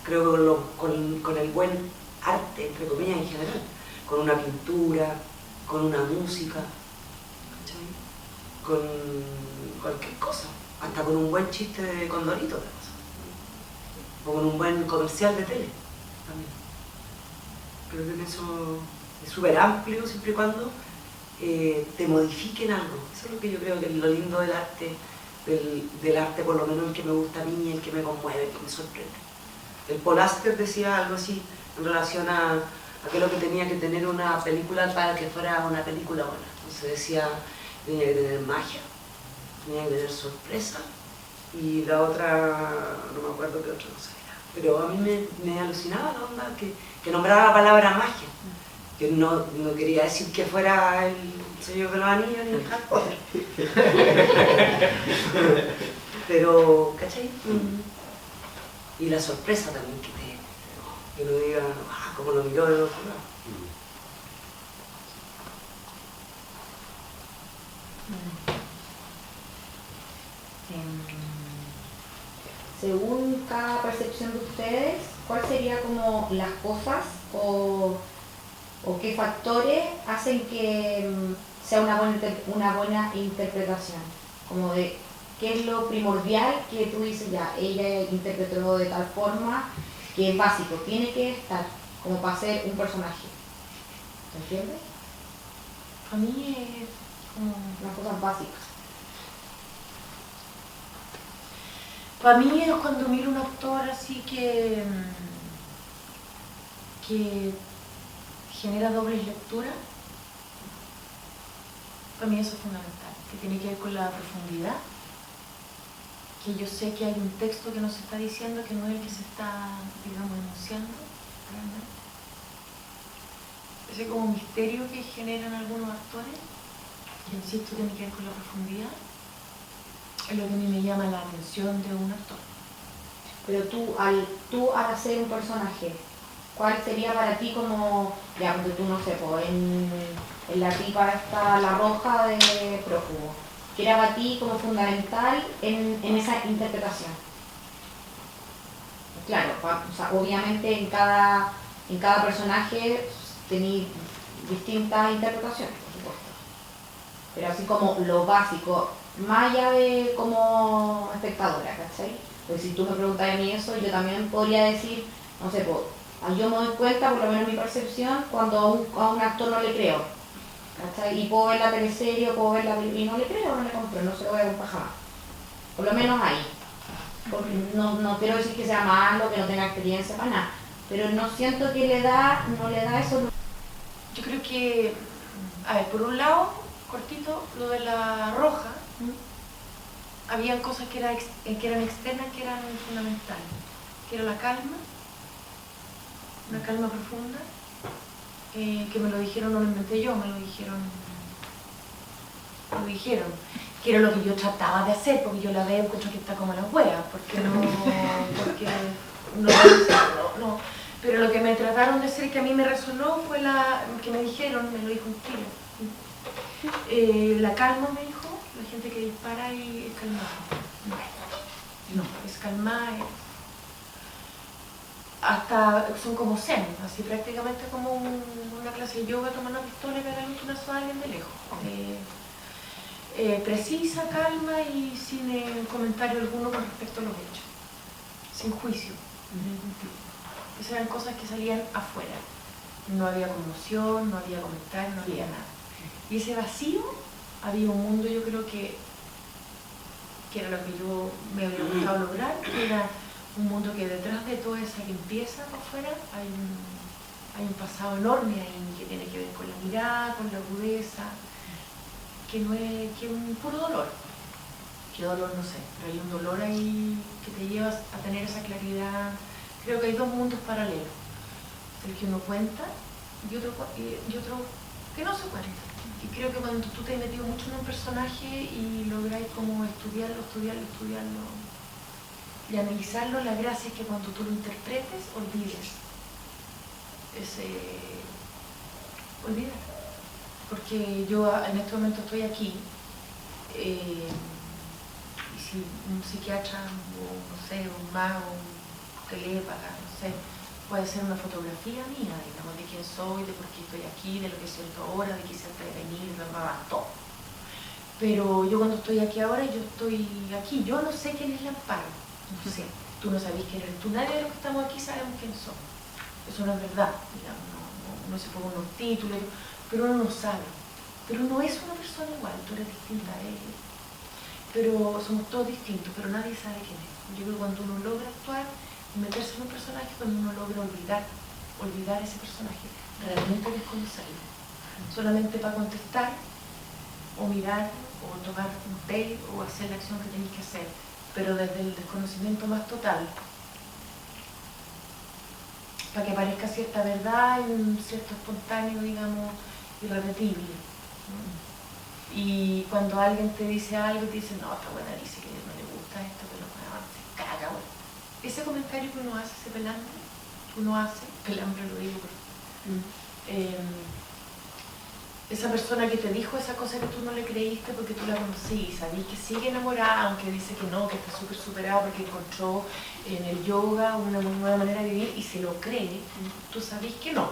creo con el buen arte, entre comillas, en general, con una pintura, con una música, ¿cachai? Con cualquier cosa, hasta con un buen chiste de Condorito, o con un buen comercial de tele también. Creo que eso es súper amplio siempre y cuando te modifiquen algo. Eso es lo que yo creo que es lo lindo del arte, del arte por lo menos el que me gusta a mí, el que me conmueve, el que me sorprende. El Paul Auster decía algo así en relación a que lo que tenía que tener una película para que fuera una película buena. Entonces decía, tenía que tener magia, tenía que tener sorpresa, y la otra, no me acuerdo qué otra cosa era. Pero a mí me alucinaba la onda que nombraba la palabra magia, que no quería decir que fuera el Señor de los Anillos ni el Harry Potter. Pero, ¿cachai? Y la sorpresa también que uno diga, como lo miró del otro lado. Según cada percepción de ustedes, ¿cuál sería como las cosas o qué factores hacen que sea una buena interpretación? Como de qué es lo primordial que tú dices, ya, ella interpretó de tal forma que es básico, tiene que estar como para ser un personaje. ¿Se entiende? A mí es como unas cosas básicas. Para mí es cuando miro un actor así que genera dobles lecturas. Para mí eso es fundamental, que tiene que ver con la profundidad, que yo sé que hay un texto que nos está diciendo que no es el que se está, digamos, enunciando realmente. Ese como misterio que generan algunos actores, que insisto tiene que ver con la profundidad, es lo que a mí me llama la atención de un actor. Pero tú al hacer un personaje, ¿cuál sería para ti como, ya, porque tú no sé, pues, en la tipa esta, la roja de Prófugo, que era para ti como fundamental en esa interpretación? Claro, o sea, obviamente en cada personaje tenéis distintas interpretaciones, por supuesto. Pero así como lo básico, más allá de como espectadora, ¿cachai? Pues si tú me preguntas a mí eso, yo también podría decir, no sé, pues, yo me doy cuenta, por lo menos mi percepción, cuando a un actor no le creo, ¿cachai? Y puedo ver la teleserie o puedo ver la película y no le creo, no le compro, no se lo voy a comprar jamás. Por lo menos ahí. Porque no quiero decir que sea malo, que no tenga experiencia para nada, pero no siento que no le da eso. Yo creo que, a ver, por un lado, cortito, lo de la roja, habían cosas que eran externas que eran fundamentales, que era la calma, una calma profunda, que me lo dijeron, no lo inventé yo, me lo dijeron, que era lo que yo trataba de hacer, porque yo la veo, encuentro que está como la hueá, no, pero lo que me trataron de hacer, que a mí me resonó, fue que me dijeron, me lo dijo un tío, la calma, me dijo, la gente que dispara y es calmada. No, es calmada. hasta son como zen, así prácticamente como una clase de yoga, tomar una pistola y pegarle un tunazo a alguien de lejos. Precisa, calma y sin comentario alguno con respecto a los hechos, sin juicio. Esas eran cosas que salían afuera. No había conmoción, no había comentario, no había nada. Y ese vacío, había un mundo, yo creo que era lo que yo me había gustado lograr, que era un mundo que detrás de toda esa limpieza por fuera hay un pasado enorme ahí que tiene que ver con la mirada, con la agudeza, que no es que es un puro dolor. ¿Qué dolor? No sé, pero hay un dolor ahí que te lleva a tener esa claridad. Creo que hay dos mundos paralelos, el que uno cuenta y otro que no se cuenta. Y creo que cuando tú te has metido mucho en un personaje y lográis como estudiarlo y analizarlo, la gracia es que cuando tú lo interpretes, olvides. Olvidar. Porque yo en este momento estoy aquí y si un psiquiatra o no sé, un mago, un telépata, no sé, puede ser una fotografía mía, digamos, de quién soy, de por qué estoy aquí, de lo que siento ahora, de qué siento de venir, de todo. Pero yo cuando estoy aquí ahora, yo estoy aquí, yo no sé quién es la Amparo, no sé, tú no sabes quién eres tú, nadie de los que estamos aquí sabemos quién somos. Eso no es verdad, digamos, no se pone unos títulos, pero uno no sabe. Pero uno es una persona igual, tú eres distinta a él. Pero somos todos distintos, pero nadie sabe quién es. Yo creo que cuando uno logra actuar y meterse en un personaje, cuando uno logra olvidar ese personaje, realmente desconocerlo. Solamente para contestar, o mirar, o tomar un té, o hacer la acción que tienes que hacer. Pero desde el desconocimiento más total, para que parezca cierta verdad y un cierto espontáneo, digamos, irrepetible. Y cuando alguien te dice algo, te dice, no, esta buena dice que no le gusta esto, pero bueno, se caga, bueno. Ese comentario que uno hace, ese pelambre, pelambre lo digo, esa persona que te dijo esa cosa que tú no le creíste porque tú la conocí y sabías que sigue enamorada, aunque dice que no, que está súper superada porque encontró en el yoga una nueva manera de vivir y se lo cree, tú sabés que no.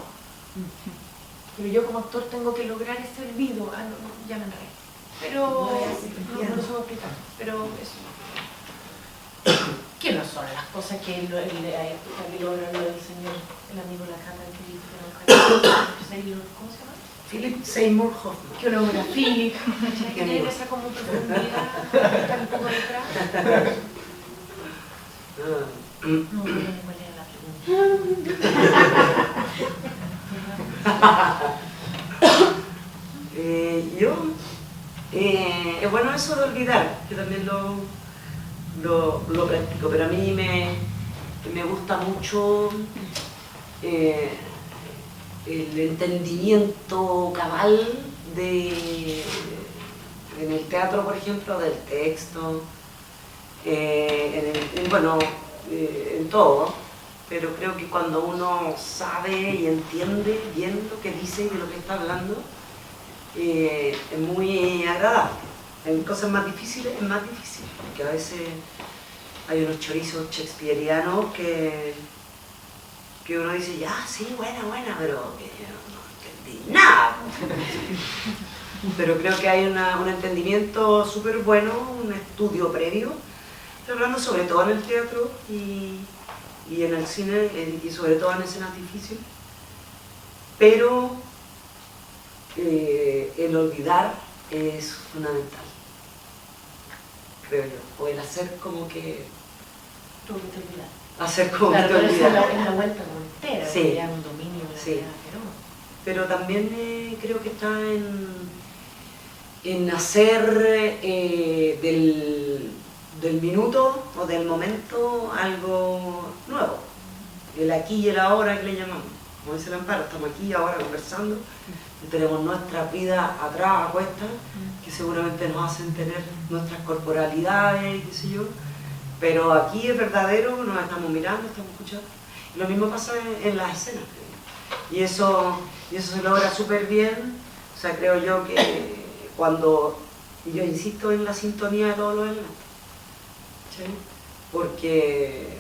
Pero yo como actor tengo que lograr ese olvido, no, ya me enredé. Pero no lo puedo explicar, pero eso. ¿Qué no son las cosas que logra el señor, el amigo de la Cata, que dice que no, ¿cómo se llama? Philip Seymour Hoffman. Que uno era Philip, que tiene esa como profundidad, está un poco detrás. No, ¿cuál era la pregunta? Es bueno eso de olvidar, que también lo practico, pero a mí me gusta mucho el entendimiento cabal en el teatro, por ejemplo, del texto, en todo, pero creo que cuando uno sabe y entiende bien lo que dice y de lo que está hablando, es muy agradable. En cosas más difíciles es más difícil, porque a veces hay unos chorizos shakespearianos que uno dice, ya, sí, buena, pero que yo no entendí nada. Pero creo que hay un entendimiento súper bueno, un estudio previo, estoy hablando sobre todo en el teatro y en el cine y sobre todo en escenas difíciles, pero el olvidar es fundamental, creo yo, o el hacer como que Tú que te olvidas. hacer como Claro, que te pero olvidas. esa es la vuelta como entera, Sí. ya un dominio de la Sí. vida, Pero también creo que está en hacer del minuto o del momento algo nuevo, el aquí y el ahora que le llamamos. Como dice el Amparo, estamos aquí ahora conversando y tenemos nuestras vidas atrás, a cuestas, que seguramente nos hacen tener nuestras corporalidades, qué sé yo, pero aquí es verdadero, nos estamos mirando, estamos escuchando. Y lo mismo pasa en las escenas, y eso se logra súper bien. O sea, creo yo que cuando yo insisto en la sintonía de todos los elementos, ¿sí? Porque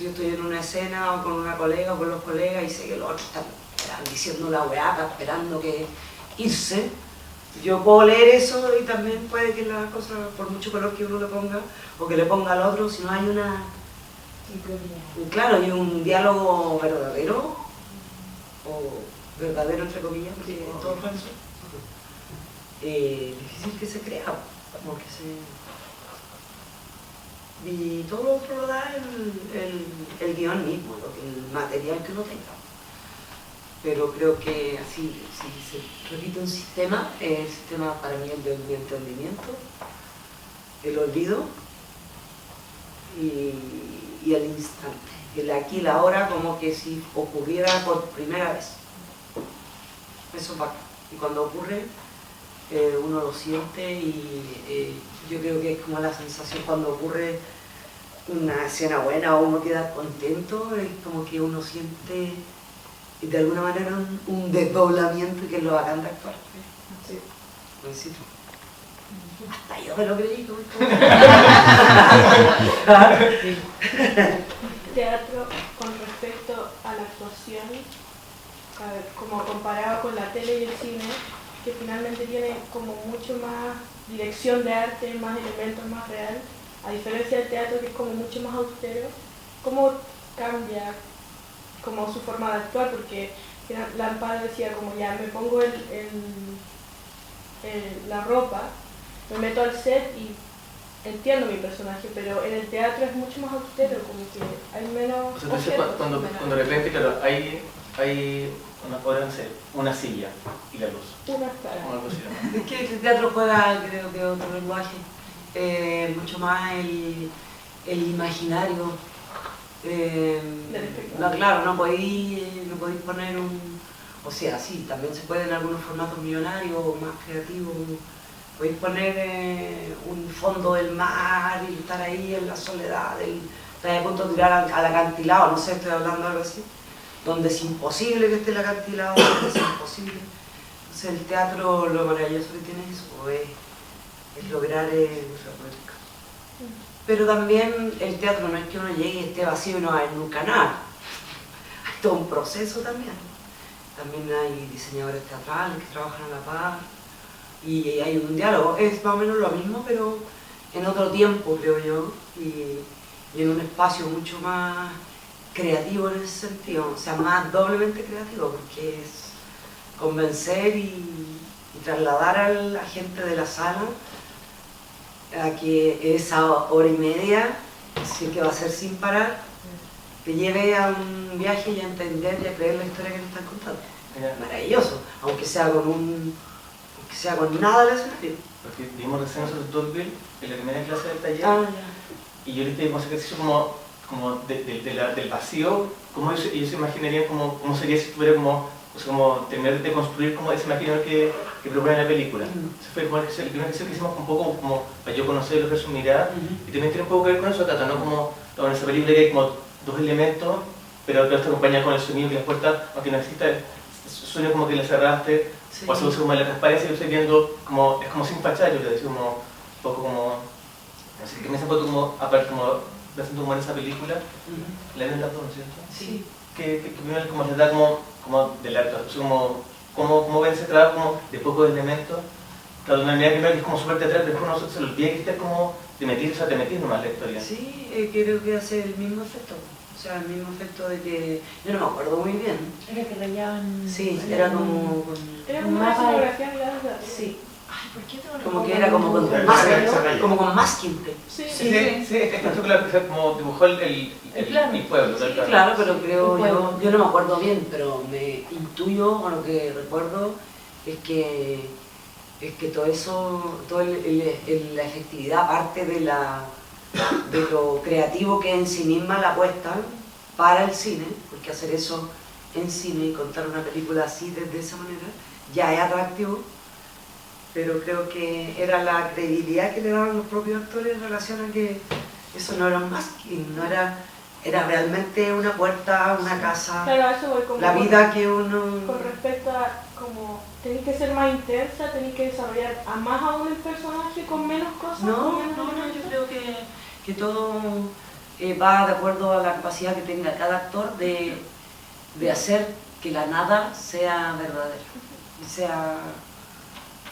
Si yo estoy en una escena o con una colega o con los colegas y sé que los otros están diciendo la weá, están esperando que irse, yo puedo leer eso y también puede que la cosa, por mucho color que uno le ponga o que le ponga al otro, si no hay una... Claro, hay un diálogo verdadero, o verdadero entre comillas, porque es todo falso. Difícil que se crea, como que se... Y todo lo otro lo da el guión mismo, el material que uno tenga. Pero creo que así, si se repite un sistema, el sistema para mí es del entendimiento, el olvido y el instante. El aquí y la ahora como que si ocurriera por primera vez. Eso pasa. Y cuando ocurre, uno lo siente y yo creo que es como la sensación cuando ocurre una escena buena o uno queda contento, es como que uno siente de alguna manera un desdoblamiento y que es lo bacán de actuar. Sí. Sí. Hasta yo me lo creí. Teatro con respecto a la actuación, como comparado con la tele y el cine, que finalmente tiene como mucho más dirección de arte, más elementos, más real, a diferencia del teatro que es como mucho más austero. ¿Cómo cambia como su forma de actuar? Porque la Amparo decía como ya me pongo la ropa, me meto al set y entiendo mi personaje, pero en el teatro es mucho más austero, como que hay menos... O sea, entonces cuando de repente, claro, hay una silla y la luz. Una cara. O algo así, ¿no? Es que el teatro juega, creo que otro lenguaje, mucho más el imaginario. No, claro, no podéis poner un... O sea, sí, también se puede en algunos formatos millonarios o más creativos. Podéis poner un fondo del mar y estar ahí en la soledad, estar a punto de tirar al acantilado, no sé, estoy hablando de algo así, donde es imposible que esté el acantilado, donde es imposible. Entonces el teatro, lo maravilloso que tiene eso es lograr nuestra poética. Pero también el teatro no es que uno llegue y esté vacío y no va a ver nunca nada. Hay todo un proceso también. También hay diseñadores teatrales que trabajan a la par y hay un diálogo. Es más o menos lo mismo, pero en otro tiempo, creo yo, y en un espacio mucho más creativo en ese sentido, o sea, más doblemente creativo, porque es convencer y trasladar a la gente de la sala a que esa hora y media, si es que va a ser sin parar, te lleve a un viaje y a entender y a creer la historia que te están contando. Maravilloso, aunque sea con nada del escenario. Porque vimos recién sobre Tocqueville en la primera clase del taller, y yo les pedí un ejercicio como del vacío, como ellos se imaginarían cómo sería si tuviera como terminar de construir como ese imaginario que propone la película. Ese fue como el primer ejercicio que hicimos un poco como para yo conocer lo que es su mirada, y también tiene un poco que ver con eso, Tata, ¿no? Como en esa película que hay como dos elementos, pero que está acompañada con el sonido que las puertas, aunque no exista el sonido como que la cerraste, o se usa como la transparencia, yo estoy viendo como, es como sin fachada, yo le decía como un poco como, no sé, que me hace foto como, aparte como, pensando como en esa película, la ven las dos, ¿no es cierto? Sí. Que primero como se da como del arte, o sea, como ven ese trabajo como de pocos elementos, claro, de una manera primero que es como súper teatral, pero después uno se lo olvida que está como de metir nomás la historia. Sí, creo que hace el mismo efecto. O sea, el mismo efecto de que... Yo no me acuerdo muy bien. Era que rayaban... Sí, era como... Era como una fotografía mirada. Sí. Ay, ¿por qué tengo Como que era como con masking tape. Sí. Esto claro que como dibujó el pueblo. Sí, claro, pero creo yo no me acuerdo bien, pero me intuyo, o lo que recuerdo es que todo eso, la efectividad, aparte de lo creativo que en sí misma la apuesta para el cine, porque hacer eso en cine y contar una película así desde esa manera ya es atractivo, pero creo que era la credibilidad que le daban los propios actores en relación a que eso no era un masking, era realmente una puerta, una casa, claro, a eso voy como la vida que uno... Con respecto a como tenéis que ser más intensa, tenéis que desarrollar a más aún el personaje con menos cosas. No, yo creo que todo va de acuerdo a la capacidad que tenga cada actor de hacer que la nada sea verdadera, y sea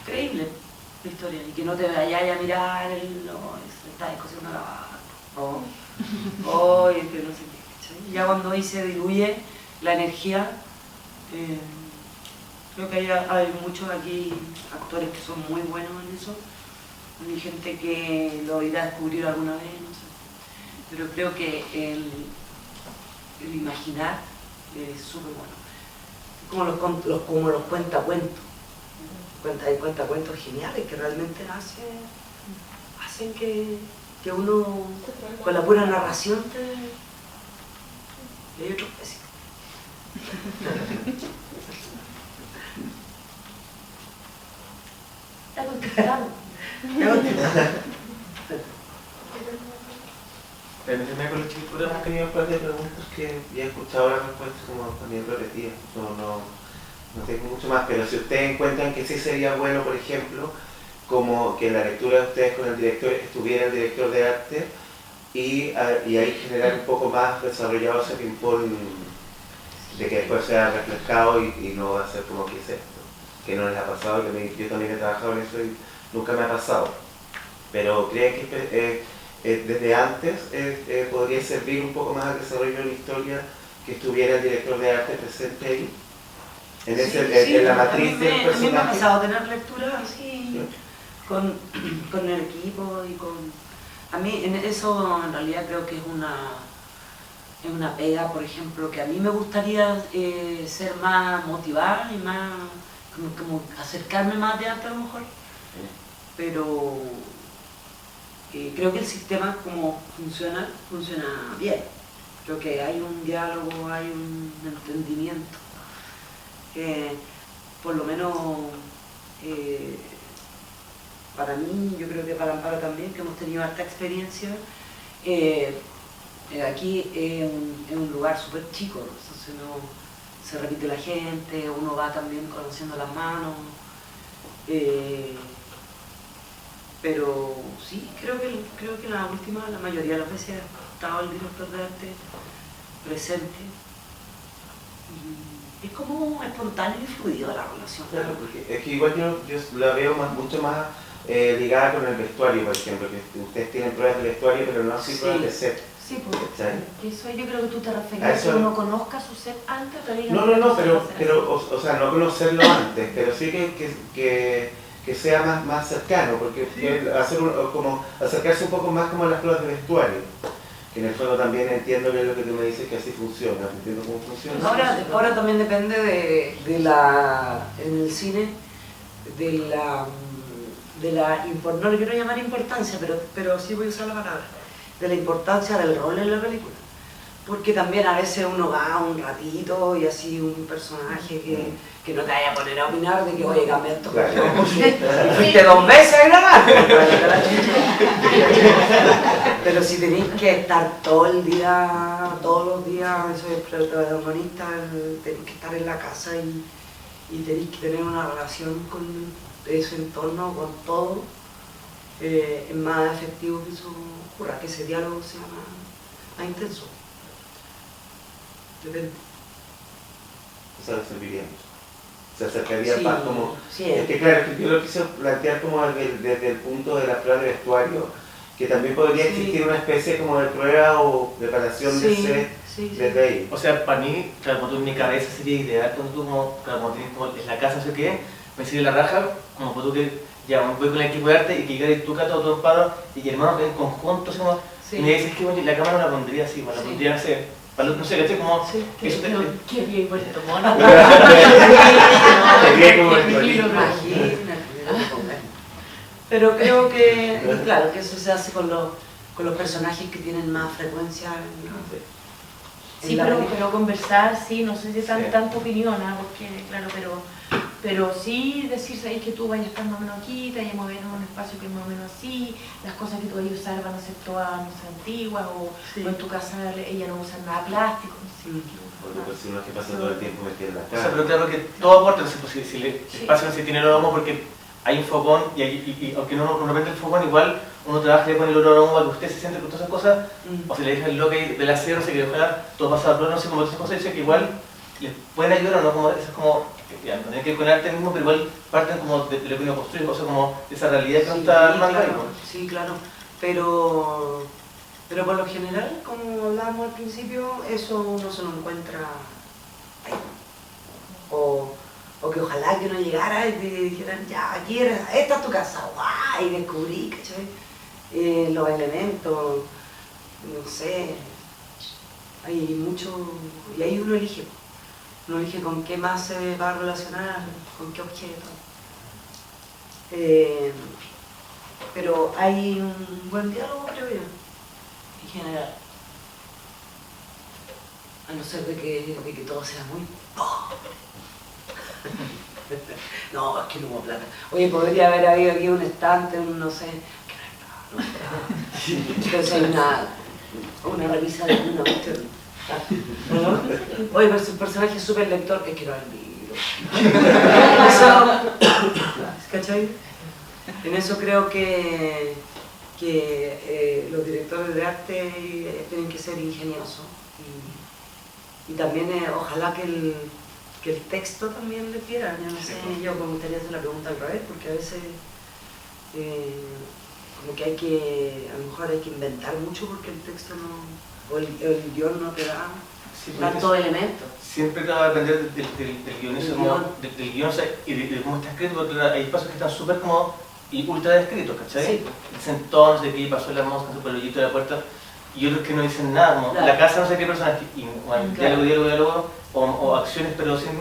creíble la historia, y que no te vayas a mirar esta discusión a la que no sé qué, ¿cachai? Ya cuando ahí se diluye la energía, creo que hay muchos aquí actores que son muy buenos en eso, hay gente que lo irá a descubrir alguna vez, no sé. Pero creo que el imaginar es súper bueno. Como los cuentacuentos. Hay cuentacuentos geniales que realmente hacen que uno, con la pura narración, y hay otros pésimos. Ya contestaron. En el con los chicos hemos tenido un par de preguntas que ya he escuchado las respuestas como también repetidas. No tengo mucho más, pero si ustedes encuentran que sí sería bueno, por ejemplo, como que en la lectura de ustedes con el director estuviera el director de arte y ahí generar un poco más desarrollado ese ping-pong de que después sea reflejado y no va a ser como que es esto, que no les ha pasado, que yo también he trabajado en eso y nunca me ha pasado. Pero creen que desde antes podría servir un poco más al desarrollo de la historia que estuviera el director de arte presente ahí, en la matriz del personaje. A mí me ha pasado tener lecturas así, con el equipo y con... A mí en eso en realidad creo que es una pega, por ejemplo, que a mí me gustaría ser más motivada y más, como acercarme más de arte a lo mejor, pero creo que el sistema como funciona bien. Creo que hay un diálogo, hay un entendimiento. Por lo menos para mí, yo creo que para Amparo también, que hemos tenido harta experiencia, aquí es un lugar súper chico, entonces se repite la gente, uno va también conociendo las manos, pero sí, creo que la mayoría de las veces ha estado el director de arte presente. Es como espontáneo y fluido la relación. Claro, porque es que igual yo la veo mucho más ligada con el vestuario, por ejemplo, que ustedes tienen pruebas de vestuario, pero no así pruebas de set. Sí, porque eso yo creo que tú te referías a eso... que uno conozca su set antes o diga. No, pero o sea, no conocerlo antes, pero sí que sea más cercano, porque como acercarse un poco más como a las pruebas de vestuario. Que en el fondo también entiendo que es lo que tú me dices, que así funciona, entiendo cómo funciona. Ahora también depende en el cine, no le quiero llamar importancia, pero sí voy a usar la palabra, de la importancia del rol en la película. Porque también a veces uno va un ratito y así un personaje que no te vaya a poner a opinar de que oye, cambia esto, y fuiste 2 veces a grabar. Pero si tenéis que estar todos los días, soy el protagonista, tenéis que estar en la casa y tenéis que tener una relación con ese entorno, con todo, es más efectivo que eso ocurra, que ese diálogo sea más intenso. Depende. Eso le serviría mucho. Se acercaría más como... Sí, es que claro, yo lo quise plantear como desde el punto de la prueba de vestuario, que también podría existir una especie como de prueba o preparación de set desde ahí. O sea, para mí, claro, como tú en mi cabeza sería ideal, cuando tú como tienes como en la casa, no sé qué, me sirve la raja, como tú que ya voy con el equipo de arte y que llegue tu Cato, todo Amparo y hermanos en conjunto, y me dices que bueno, la cámara la pondría así, la pondría, no sé, no sé, ¿cachai? Como... Qué bien vuelto mono. Pero creo que, claro, que eso se hace con los personajes que tienen más frecuencia Sí, pero conversar, sí, no sé si tanta opinión, porque, claro, pero sí decir, ¿sabes? Que tú vayas a estar más o menos aquí, te vayas a mover en un espacio que es más o menos así, las cosas que tú vayas a usar van a ser todas, no sé, antiguas, o en tu casa ella no usa nada plástico, no sé. Porque personas que pasan todo el tiempo metidas en la casa. O sea, pero claro que todo aporta, no sé, pues, si el espacio no se tiene lo vamos porque hay un fogón y aunque no prende el fogón, igual uno trabaja y le pone el olor a bomba, que usted se siente con todas esas cosas, o si le deja el loque del acero, no sé qué, ojalá todo pasa por no sé, como otras cosas, dice que igual les pueden ayudar o no, como, eso es como, ya, no tiene que ver con el arte mismo, pero igual parten como de lo que uno construye, o sea, como de esa realidad que uno está armando ahí. Sí, claro, pero por lo general, como hablábamos al principio, eso uno se lo encuentra ahí. O que ojalá que uno llegara y te dijeran, ya, aquí esta es tu casa, guau, y descubrí, ¿cachai? Los elementos, no sé, hay mucho, y ahí uno elige con qué más se va a relacionar, con qué objeto. Pero hay un buen diálogo, creo yo, en general. A no ser de que todo sea muy... No, es que no hubo plata. Oye, podría haber habido aquí un estante, un no sé... Entonces hay una revisa de una cuestión. ¿No? Oye, pero si un personaje es súper lector, es que no es el libro. ¿Cachai? En eso creo que los directores de arte tienen que ser ingeniosos. Y también ojalá que el texto también le diera. Yo no sé, yo me gustaría hacer la pregunta al revés, porque a veces como que a lo mejor hay que inventar mucho porque el texto no, o el guión no te da tantos elementos. Siempre va a depender del guion, o sea, y de cómo está escrito, porque hay espacios que están súper como y ultra descritos, ¿cachai? Sí. Dicen tonos de que pasó la mosca por el hoyito de la puerta, y otros que no dicen nada, como la casa no sé qué personaje, y bueno, diálogo, o acciones, pero sin...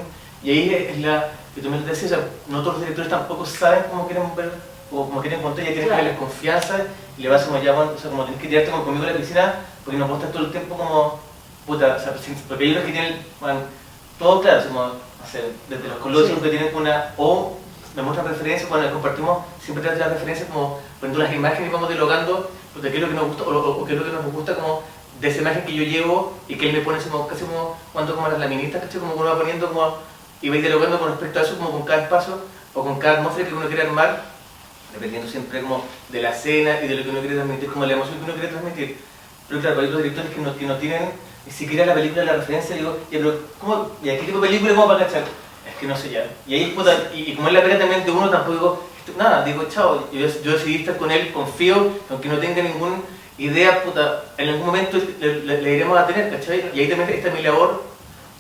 Y ahí es la que tú me decías, o sea, no todos los directores tampoco saben cómo quieren ver, o cómo quieren contar, ya tienen que darles confianza, y le vas como ya, bueno, o sea, como tienes que tirarte conmigo a la piscina, porque no puedo estar todo el tiempo como, puta, o sea, porque hay unos que tienen, bueno, todo claro, como, no sé, desde los colores que tienen una, o me muestran referencias, cuando compartimos, siempre trae las referencias como poniendo las imágenes y vamos dialogando, pues, qué es lo que nos gusta, o qué es lo que nos gusta como de esa imagen que yo llevo y que él me pone así como, casi como las laminitas, ¿cachai? Como uno va poniendo como, y va dialogando con respecto a eso, como con cada espacio, o con cada atmósfera que uno quiere armar, dependiendo siempre como de la escena y de lo que uno quiere transmitir, como la emoción que uno quiere transmitir. Pero claro, hay otros directores que no tienen ni siquiera la película, la referencia, digo, ya, pero ¿cómo? ¿Y a qué tipo de película cómo para cachar? Es que no sé ya. Y ahí, puta, y como es la pega también de uno, tampoco digo, nada, digo, chao, yo decidí estar con él, confío, aunque no tenga ninguna idea, puta, en algún momento le iremos a tener, ¿cachai? Y ahí también está mi labor,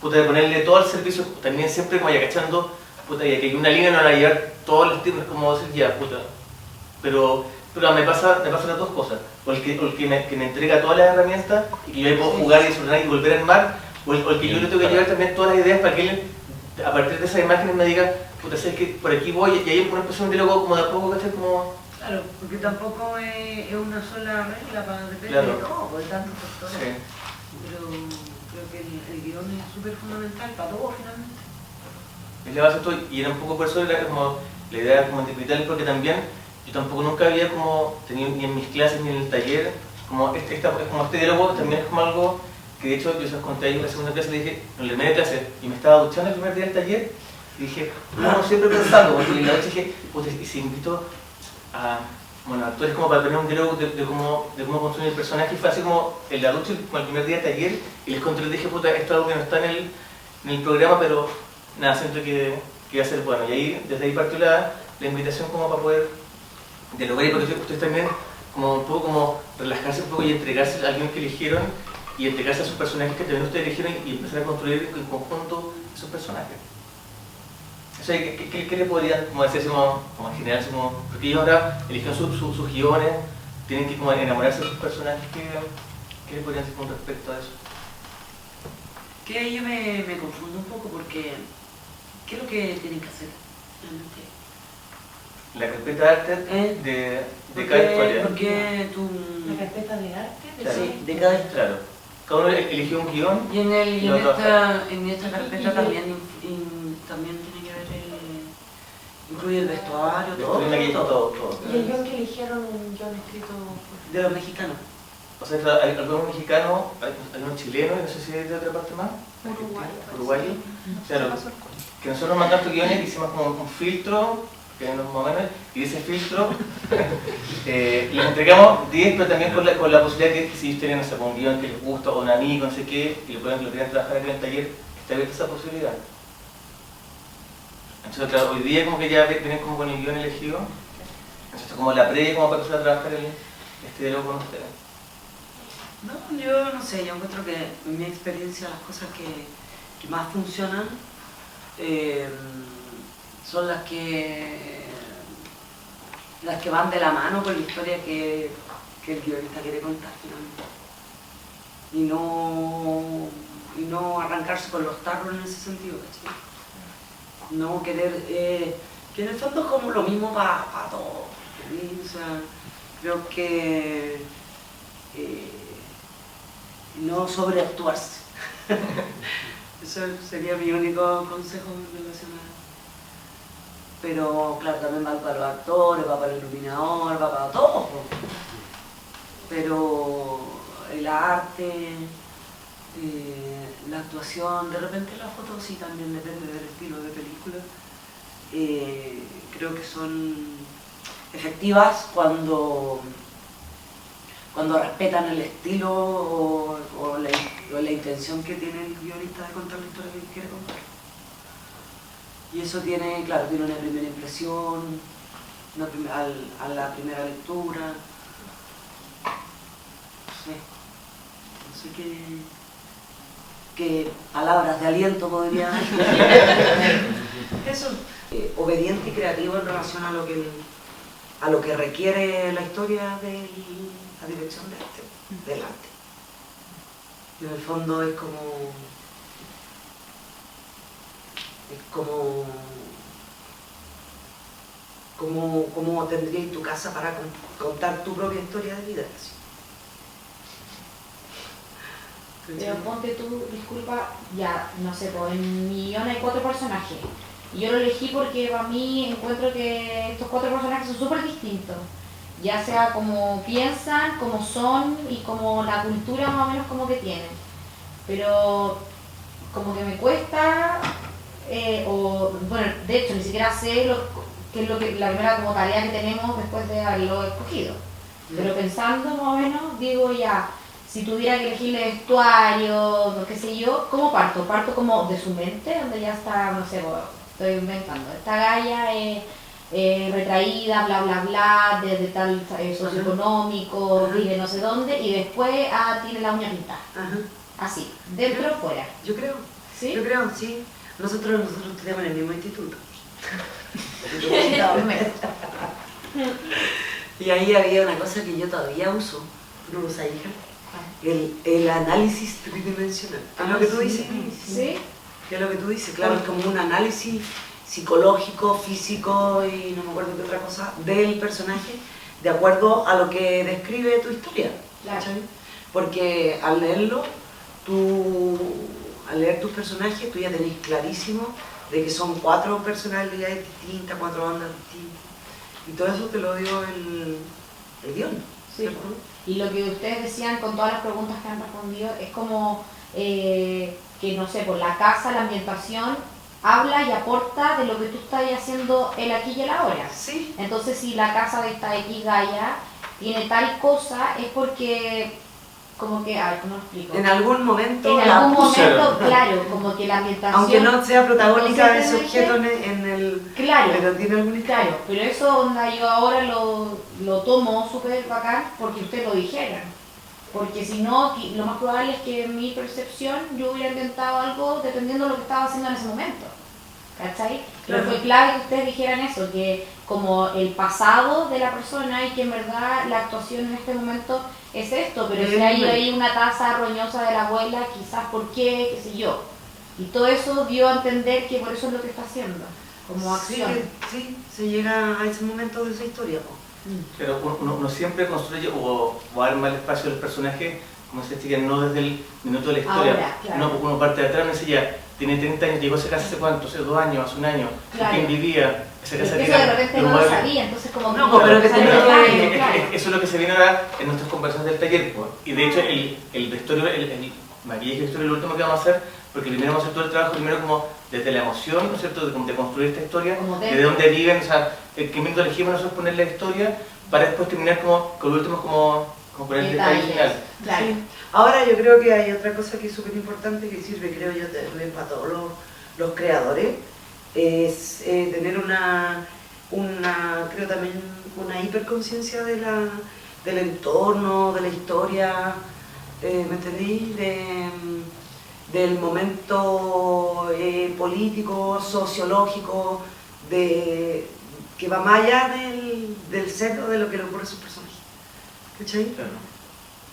puta, de ponerle todo al servicio, también siempre como vaya cachando, puta, y que una línea no la va a llevar todos los tiempos, como decir, ya, puta. Pero me pasa las dos cosas, o el que me entrega todas las herramientas y que yo puedo jugar y desordenar y volver a armar, o el que yo le tengo que llevar también todas las ideas para que él, a partir de esas imágenes, me diga, puta, sé que por aquí voy, y ahí una expresión de luego como de a poco, ¿cachai? Como... Claro, porque tampoco es una sola regla para depender Claro. de todo, por tantos factores. Sí. Pero creo que el guión es súper fundamental para todo finalmente. Es la base de todo, y era un poco por eso como la idea como interpretar, porque también yo tampoco nunca había como tenido ni en mis clases ni en el taller como este diálogo también es como algo que de hecho yo se los conté ahí en la segunda clase, le dije, en la media clase, y me estaba duchando el primer día del taller y dije, no, siempre pensando, porque en la noche dije, puta, y si invito a actores como para tener un diálogo de cómo construir el personaje, y fue así como en la ducha el primer día del taller, y les conté, les dije, puta, esto es algo que no está en el programa, pero nada, siento que va a ser bueno, y ahí, desde ahí partió la invitación como para poder dialogar, y porque ustedes también como un poco como relajarse un poco y entregarse a alguien que eligieron y entregarse a sus personajes que también ustedes eligieron y empezar a construir en conjunto esos personajes. O sea, ¿qué le podrían como decir como en general? Porque ellos ahora eligieron sus guiones, tienen que como enamorarse de sus personajes, ¿qué le podrían decir con respecto a eso? Que ahí yo me confundo un poco porque ¿qué es lo que tienen que hacer realmente? La carpeta de arte de cada historia. ¿Por qué tú...? ¿La carpeta de arte? Claro. Sí, de cada historia. Claro. Cada uno eligió un guión. Y en esta carpeta también tiene que ver incluye el vestuario, todo. ¿Y el guión que eligieron un guión escrito por... De los mexicanos? O sea, hay algunos mexicanos, hay unos chilenos, no sé si hay de otra parte más. Uruguayo. Uruguayo. Claro. Que nosotros mandamos estos guiones, hicimos como un filtro menos más o menos, y de ese filtro les entregamos 10, pero también con la posibilidad que si ellos tienen un guión que les gusta o un amigo, no sé qué, y lo quieren trabajar aquí en el taller, está abierta esa posibilidad. Entonces, claro, hoy día como que ya vienen como con el guión elegido, entonces como la previa como para empezar a trabajar este diálogo con ustedes. No, yo no sé, yo encuentro que en mi experiencia las cosas que más funcionan son las que van de la mano con la historia que el guionista quiere contar finalmente. Y no arrancarse con los tarros en ese sentido, ¿cachai? No querer, que en el fondo es como lo mismo para todo. ¿Sí? O sea, creo que no sobreactuarse. Eso sería mi único consejo relacionado. Pero claro, también va para los actores, va para el iluminador, va para todo. Pero el arte, la actuación, de repente la foto sí también depende del estilo de película. Creo que son efectivas cuando respetan el estilo o la intención que tiene el guionista de contar la historia que quiere contar. Y eso tiene, claro, tiene una primera impresión, a la primera lectura. No sé qué palabras de aliento podría dar. Eso, obediente y creativo en relación a lo que requiere la historia de la dirección del arte. Y en el fondo es como tendrías tu casa para contar tu propia historia de vida. ¿Sí? Pero ponte tú, disculpa, ya, no sé, pues en mi guión hay 4 personajes. Y yo lo elegí porque para mí encuentro que estos 4 personajes son súper distintos. Ya sea como piensan, como son y como la cultura más o menos como que tienen. Pero como que me cuesta, bueno, de hecho ni siquiera sé qué es la primera como tarea que tenemos después de haberlo escogido. Pero pensando más o menos, digo ya, si tuviera que elegirle vestuario, no qué sé yo, ¿cómo parto? Parto como de su mente, donde ya está, no sé, estoy inventando. Esta galla es retraída, bla, bla, bla, desde tal socioeconómico, vive no sé dónde, y después tiene la uña pintada. Así, dentro o fuera. Yo creo. ¿Sí? Yo creo, sí. Nosotros estudiamos en el mismo instituto. Y ahí había una cosa que yo todavía uso, ¿no lo usas, hija? El análisis tridimensional. ¿Qué es lo que tú dices? ¿Sí? ¿Qué es lo que tú dices? Claro, es como un análisis psicológico, físico y no me acuerdo qué otra cosa del personaje, de acuerdo a lo que describe tu historia. Claro. Porque al leer tus personajes, tú ya tenés clarísimo de que son 4 personalidades distintas, 4 ondas distintas. Y todo eso te lo dio el guión. Sí. ¿Cierto? Y lo que ustedes decían con todas las preguntas que han respondido es como que, no sé, por la casa, la ambientación, habla y aporta de lo que tú estás haciendo el aquí y el ahora. Sí. Entonces, si la casa de esta X Gaia tiene tal cosa, es porque, como que, a ver, ¿cómo lo explico? En algún momento, claro, como que la ambientación... Aunque no sea protagónica de ese objeto en el... Claro, pero tiene algún historia. Claro, pero eso onda, yo ahora lo tomo súper bacán porque ustedes lo dijeron. Porque si no, lo más probable es que en mi percepción yo hubiera inventado algo dependiendo de lo que estaba haciendo en ese momento. ¿Cachai? Pero fue clave que ustedes dijeran eso, que como el pasado de la persona y que en verdad la actuación en este momento es esto, pero si hay una taza roñosa de la abuela, quizás por qué sé yo. Y todo eso dio a entender que por eso es lo que está haciendo, como acción. Sí, se llega a ese momento de esa historia. Pero uno siempre construye o arma el espacio del personaje, como se dice, no desde el minuto de la historia. Ahora, claro. No, porque uno parte de atrás y dice ya, tiene 30 años, llegó a esa casa hace cuánto, hace 2 años, hace 1 año, Claro. ¿quién vivía? Esa casa Eso de repente no lo sabía, entonces como... No, pero que tenía claro. Eso es lo que se viene ahora en nuestras conversaciones del taller. Y de hecho el vestuario, el maquillaje y el vestuario es lo último que vamos a hacer, porque primero vamos a hacer todo el trabajo, primero como desde la emoción, ¿no es cierto?, de construir esta historia, Como de dónde viven, o sea, qué minuto elegimos nosotros poner la historia, para después terminar como, con los últimos como poner el detalle final. Claro. Sí. Ahora yo creo que hay otra cosa que es súper importante que sirve, creo yo, también para todos los creadores, es tener creo también una hiperconciencia del entorno, de la historia, ¿me entendí? Del momento político, sociológico, que va más allá del ser o de lo que le ocurre a sus personajes. ¿Cachai? Claro.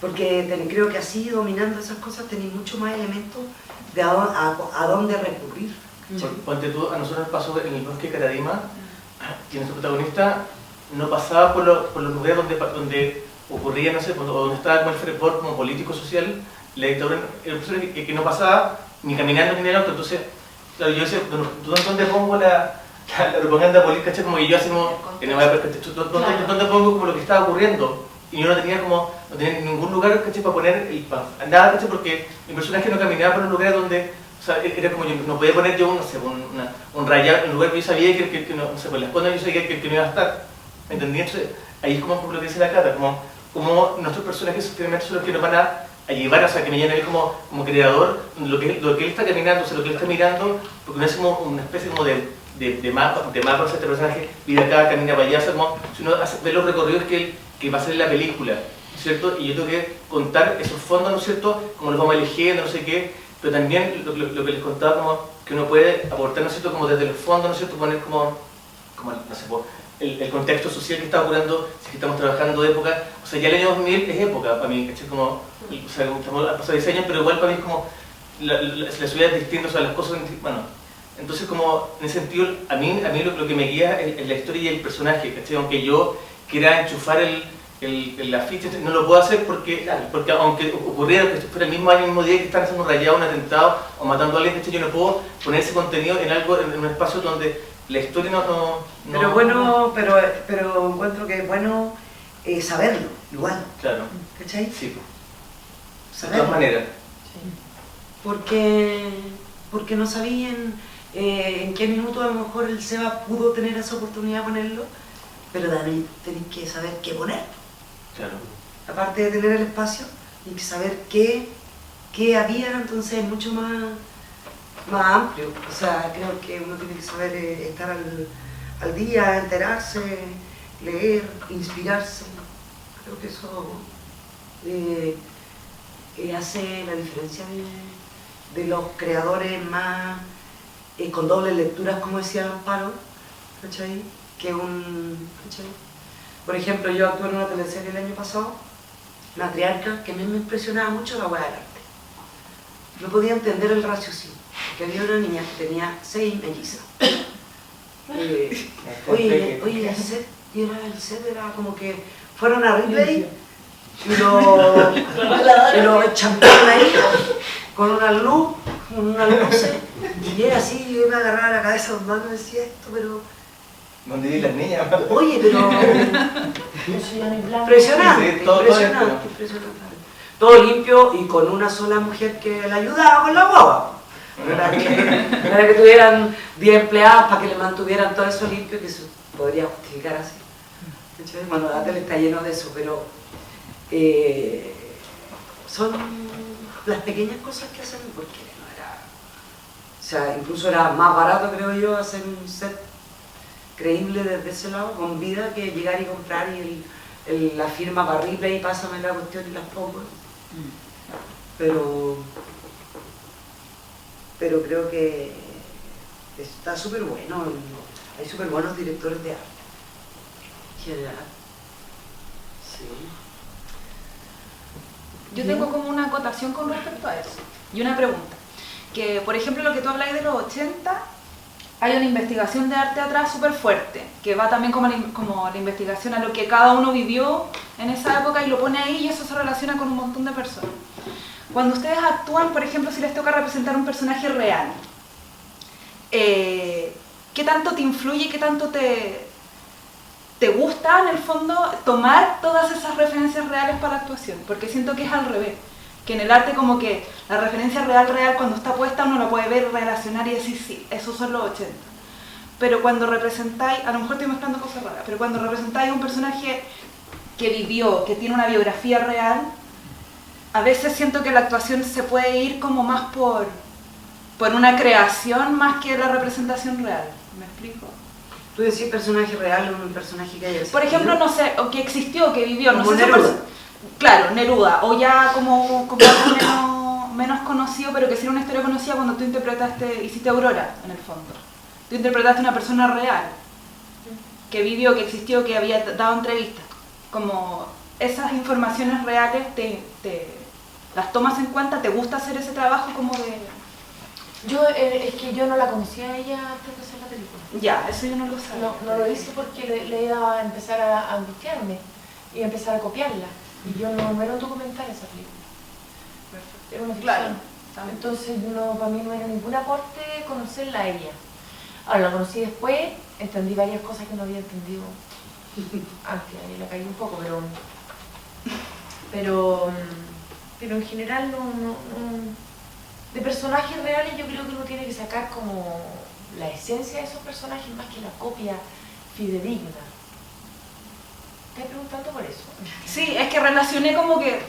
Porque creo que así, dominando esas cosas, tenéis mucho más elementos de a dónde recurrir. Ponte tú, a nosotros nos pasó en el bosque Caradima, que nuestro protagonista no pasaba por los lugares donde ocurría, no sé, o donde estaba como el fervor como político social, la dictadura, que no pasaba ni caminando ni en el auto. Entonces, claro, yo decía, ¿dónde pongo la propaganda política? ¿Cachai? Como que yo hacemos, ¿dónde pongo como lo que estaba ocurriendo? Y yo no tenía ningún lugar, ¿cachai?, para poner nada, ¿cachai? Porque mi personaje no caminaba por los lugares donde, o sea, era como yo no podía poner yo, no sé, un rayado, un lugar que yo sabía que no sé, por la espalda yo sabía que no iba a estar, ¿me entendí? Entonces, ahí es como lo que dice la Cata, como nuestros personajes finalmente son los que nos van a llevar, o sea, que me llenan él como creador, lo que él está caminando, o sea, lo que él está mirando, porque no es como una especie como de mapa, o sea, este personaje vive acá, camina para allá, o sea, como, si uno ve los recorridos que va a ser en la película, ¿no es cierto? Y yo tengo que contar esos fondos, ¿no es cierto?, como los vamos eligiendo, no sé qué, pero también lo que les contaba, como que uno puede aportar, ¿no es cierto?, como desde los fondos, ¿no es cierto?, poner como no sé, el contexto social que está ocurriendo, si estamos trabajando de época, o sea, ya el año 2000 es época para mí, ¿cachai? Como, o sea, estamos pasado 10 años, pero igual para mí es como, la ciudad es distinta, o sea, las cosas, bueno, entonces como, en ese sentido, a mí lo que me guía es la historia y el personaje, ¿cachai? Aunque yo quiera enchufar el afiche, no lo puedo hacer porque aunque ocurriera que fuera el mismo año, el mismo día que están haciendo un rayado, un atentado o matando a alguien, yo no puedo poner ese contenido en un espacio donde la historia no... Pero bueno, pero encuentro que es bueno saberlo, igual. Claro. ¿Cachai? Sí. Saberlo. De todas maneras. Porque no sabían en qué minuto a lo mejor el Seba pudo tener esa oportunidad de ponerlo, pero también tenéis que saber qué poner. Claro. Aparte de tener el espacio, hay que saber qué había, entonces es mucho más amplio. O sea, creo que uno tiene que saber estar al día, enterarse, leer, inspirarse. Creo que eso hace la diferencia de los creadores más con dobles lecturas, como decía Amparo, ¿cachai? ¿cachai? Por ejemplo, yo actué en una teleserie el año pasado, Matriarca, que a mí me impresionaba mucho la hueá del arte. No podía entender el raciocinio, que había una niña que tenía 6 mellizas. Oye, el set era como que fueron a Ripley y lo champaron ahí con una luz, con unas luces, y era así, yo me agarraba la cabeza a los manos y decía esto, pero... ¿Dónde viven las niñas? Oye, pero... impresionante. Todo limpio y con una sola mujer que la ayudaba con la guagua. No era que tuvieran 10 empleadas para que le mantuvieran todo eso limpio, que eso podría justificar así. Bueno, la tele está lleno de eso, pero son las pequeñas cosas que hacen, porque no era... O sea, incluso era más barato, creo yo, hacer un set creíble desde ese lado, con vida, que llegar y comprar y la firma para Ripley y pásame la cuestión y las pongo. Pero creo que está súper bueno, hay súper buenos directores de arte en general. Sí. Yo tengo como una acotación con respecto a eso y una pregunta, que por ejemplo lo que tú habláis de los 80, hay una investigación de arte atrás súper fuerte, que va también como la investigación a lo que cada uno vivió en esa época y lo pone ahí, y eso se relaciona con un montón de personas. Cuando ustedes actúan, por ejemplo, si les toca representar un personaje real, ¿qué tanto te influye, qué tanto te gusta en el fondo tomar todas esas referencias reales para la actuación? Porque siento que es al revés, que en el arte como que La referencia real cuando está puesta uno la puede ver, relacionar y decir sí, esos son los 80. Pero cuando representáis, a lo mejor estoy mezclando cosas raras, pero cuando representáis a un personaje que vivió, que tiene una biografía real, a veces siento que la actuación se puede ir como más por una creación más que la representación real. ¿Me explico? Tú decís personaje real o un personaje que haya existido. Por ejemplo, no sé, o que existió, que vivió, como no sé. Neruda. Claro, Neruda, o ya como algo menos conocido, pero que sí era una historia conocida cuando tú hiciste Aurora, en el fondo. Tú interpretaste una persona real, que vivió, que existió, que había dado entrevistas. Como esas informaciones reales las tomas en cuenta, ¿te gusta hacer ese trabajo como de...? Es que yo no la conocía a ella antes de hacer la película. Ya, eso yo no lo sabía. No lo hice porque le iba a empezar a angustiarme y a empezar a copiarla. Y yo no era un documental esa película. Era una ficción. Claro. Entonces para mí no era ningún aporte conocerla a ella. Ahora la conocí después, entendí varias cosas que no había entendido antes, ahí la caí un poco, pero en general de personajes reales yo creo que uno tiene que sacar como la esencia de esos personajes más que la copia fidedigna. ¿Estás preguntando por eso? Sí, es que relacioné como que...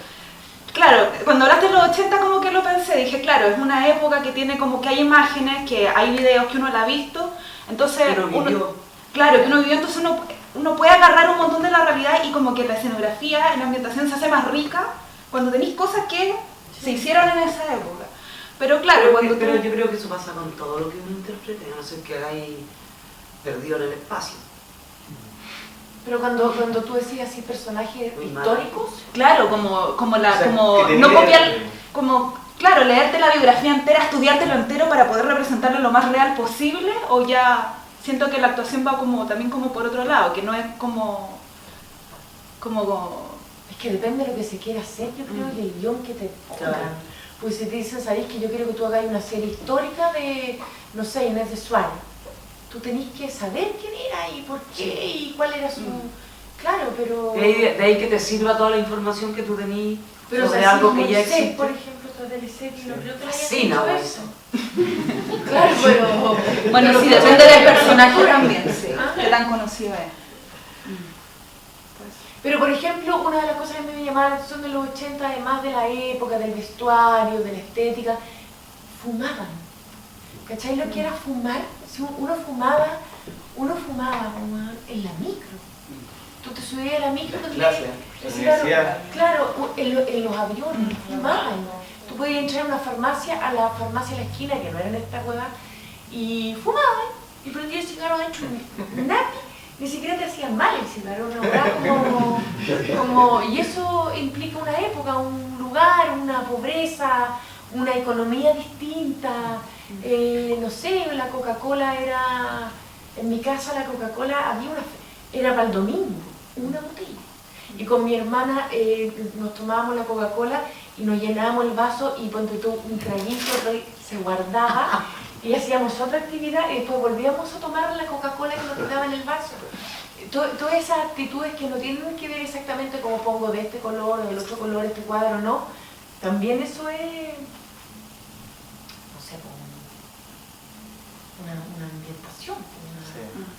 Claro, cuando hablaste de los 80 como que lo pensé, dije, claro, es una época que tiene como que hay imágenes, que hay videos que uno la ha visto, entonces... Claro, que uno vivió, entonces uno puede agarrar un montón de la realidad y como que la escenografía, la ambientación se hace más rica cuando tenéis cosas que se hicieron en esa época. Pero claro, pero yo creo que eso pasa con todo lo que uno interprete, a no ser que hagáis perdido en el espacio. Pero cuando tú decías así personajes históricos, claro, como leerte la biografía entera, estudiártelo entero para poder representarlo lo más real posible, o ya siento que la actuación va también como por otro lado, que no es como es que depende de lo que se quiera hacer, yo creo, y el guión que te pongan. Claro. Pues si te dicen, ¿sabéis que yo quiero que tú hagas una serie histórica de, no sé, Inés de Suárez? Tú tenés que saber quién era y por qué y cuál era su... Claro, pero... De ahí que te sirva toda la información que tú tenías sobre algo que ya existe. Por ejemplo, otra teleserie, no creo que le haya sí, no, eso. Claro, pero... Bueno, sí, depende del personaje también, sí. ¿Qué tan conocido es? Pero, por ejemplo, una de las cosas que me llamaron la atención de los 80, además de la época, del vestuario, de la estética, fumaban. ¿Cachai lo que era fumar? Si uno fumaba en la micro. Tú te subías a la micro, claro, en los aviones, fumaban. Tú podías entrar a una farmacia, a la farmacia de la esquina, que no era en esta hueá, y fumaban, y prendías el cigarro adentro. Ni siquiera te hacían mal el cigarro, una hueá y eso implica una época, un lugar, una pobreza, una economía distinta. No sé, la Coca-Cola era... En mi casa la Coca-Cola era para el domingo, una botella. Y con mi hermana nos tomábamos la Coca-Cola y nos llenábamos el vaso y ponte tú un traguito, se guardaba y hacíamos otra actividad y después volvíamos a tomar la Coca-Cola que nos quedaba en el vaso. Todas esas actitudes que no tienen que ver exactamente cómo pongo de este color o del otro color este cuadro, no. También eso es... una ambientación,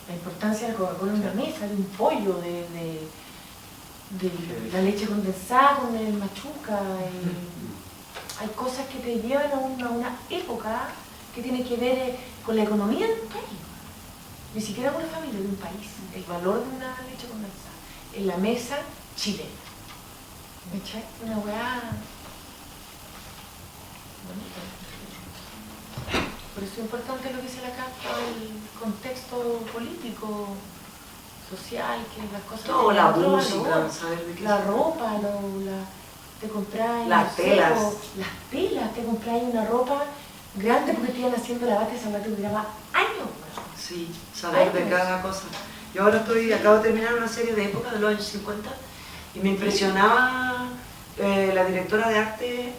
la importancia de la Coca-Cola en una mesa, de un pollo, de la leche condensada con el machuca. Hay cosas que te llevan a una época que tiene que ver con la economía de un país, ni siquiera con la familia, de un país, el valor de una leche condensada en la mesa chilena. ¿Me echai? Una weá bonita. Por eso es importante lo que se le acá, el contexto político, social, que las cosas... Todo, la música, saber de qué la ropa, te compráis... Las telas. Las telas, te compráis una ropa grande porque te iban haciendo la bata, esa bata duraba años. Sí, saber de cada cosa. Yo ahora acabo de terminar una serie de épocas de los años 50 y me impresionaba la directora de arte,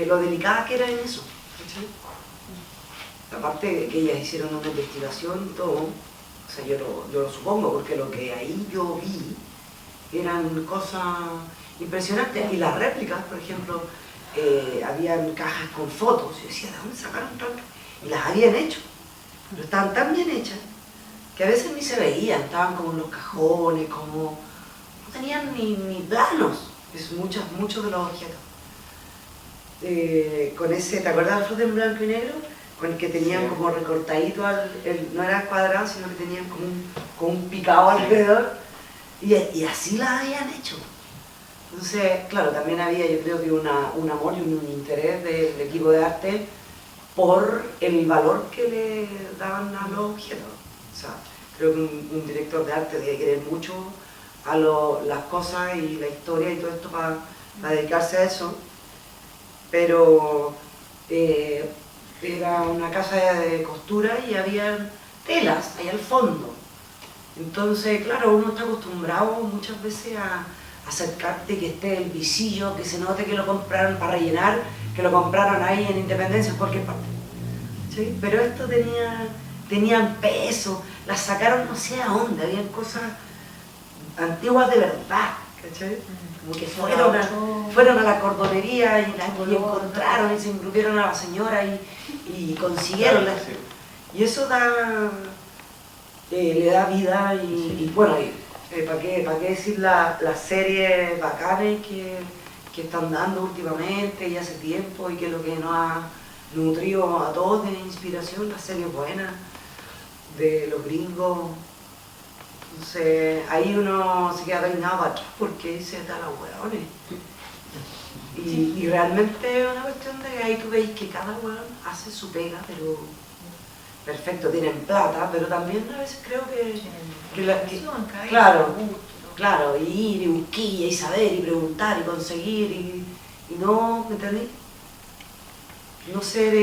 lo delicada que era en eso. Aparte que ellas hicieron una investigación y todo, o sea, yo lo supongo, porque lo que ahí yo vi eran cosas impresionantes. Y las réplicas, por ejemplo, habían cajas con fotos. Yo decía, ¿de dónde sacaron tantas? Y las habían hecho, pero estaban tan bien hechas que a veces ni se veían, estaban como en los cajones, como no tenían ni planos, muchos de los objetos. Con ese, ¿te acuerdas del fruto en blanco y negro? Con el que tenían Sí. como recortadito, no era cuadrado, sino que tenían como un picado alrededor, y así las habían hecho. Entonces, claro, también había, yo creo que un amor y un interés del equipo de arte por el valor que le daban a los objetos. O sea, creo que un director de arte debe querer mucho a las cosas y la historia y todo esto para dedicarse a eso. Pero era una casa de costura y había telas ahí al fondo. Entonces, claro, uno está acostumbrado muchas veces a acercarte, que esté el visillo, que se note que lo compraron para rellenar, que lo compraron ahí en Independencia, en cualquier parte. ¿Sí? Pero esto tenían peso, las sacaron no sé a dónde, habían cosas antiguas de verdad, ¿cachai? Como que fueron a la cordonería y encontraron y se engrupieron a la señora y consiguieron. Y eso le da vida y bueno, ¿para qué decir las series bacanes que están dando últimamente y hace tiempo y que es lo que nos ha nutrido a todos de inspiración, las series buenas de los gringos. Entonces ahí uno se queda peinado para atrás porque dice, da los hueones. Y realmente es una cuestión de que ahí tú veis que cada hueón hace su pega, pero perfecto, tienen plata, pero también a veces creo que claro, y ir y buscar y saber y preguntar y conseguir y no, ¿me entendí? No ser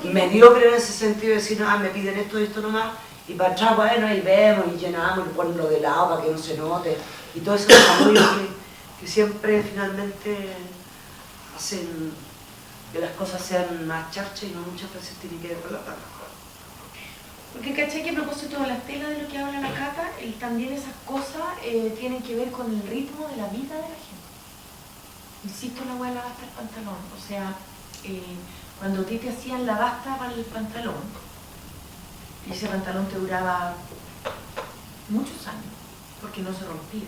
mediocre en ese sentido de decir, me piden esto y esto nomás, y para atrás, bueno, ahí vemos y llenamos y ponemos de lado para que no se note, y todo ese desarrollo que siempre finalmente hacen que las cosas sean más charchas y no muchas veces tienen que ver con la plata. Porque caché que a propósito de las telas de lo que habla la Cata, también esas cosas tienen que ver con el ritmo de la vida de la gente. Insisto, la hueá la basta el pantalón, o sea, cuando a ti te hacían la basta para el pantalón, y ese pantalón te duraba muchos años, porque no se rompía.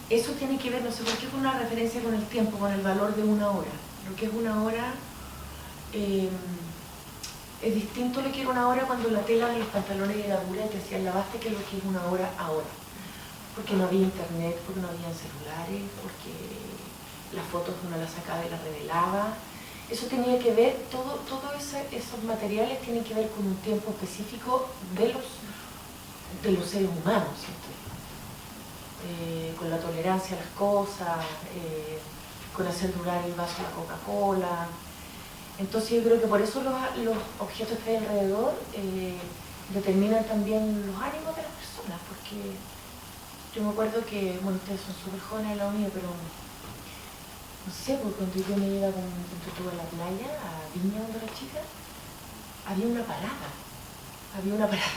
Eso tiene que ver, no sé por qué, con una referencia con el tiempo, con el valor de una hora. Lo que es una hora es distinto lo que era una hora cuando la tela de los pantalones era dura y te hacían la basta que lo que es una hora ahora. Porque no había internet, porque no había celulares, porque las fotos uno las sacaba y las revelaba. Eso tenía que ver, todos esos materiales tienen que ver con un tiempo específico de los seres humanos, ¿cierto? Con la tolerancia a las cosas, con hacer durar el vaso de la Coca-Cola. Entonces yo creo que por eso los objetos que hay alrededor determinan también los ánimos de las personas, porque yo me acuerdo que, bueno, ustedes son súper jóvenes en la unidad, pero no sé, porque cuando yo me iba con a la playa, a Viña cuando era chica, había una parada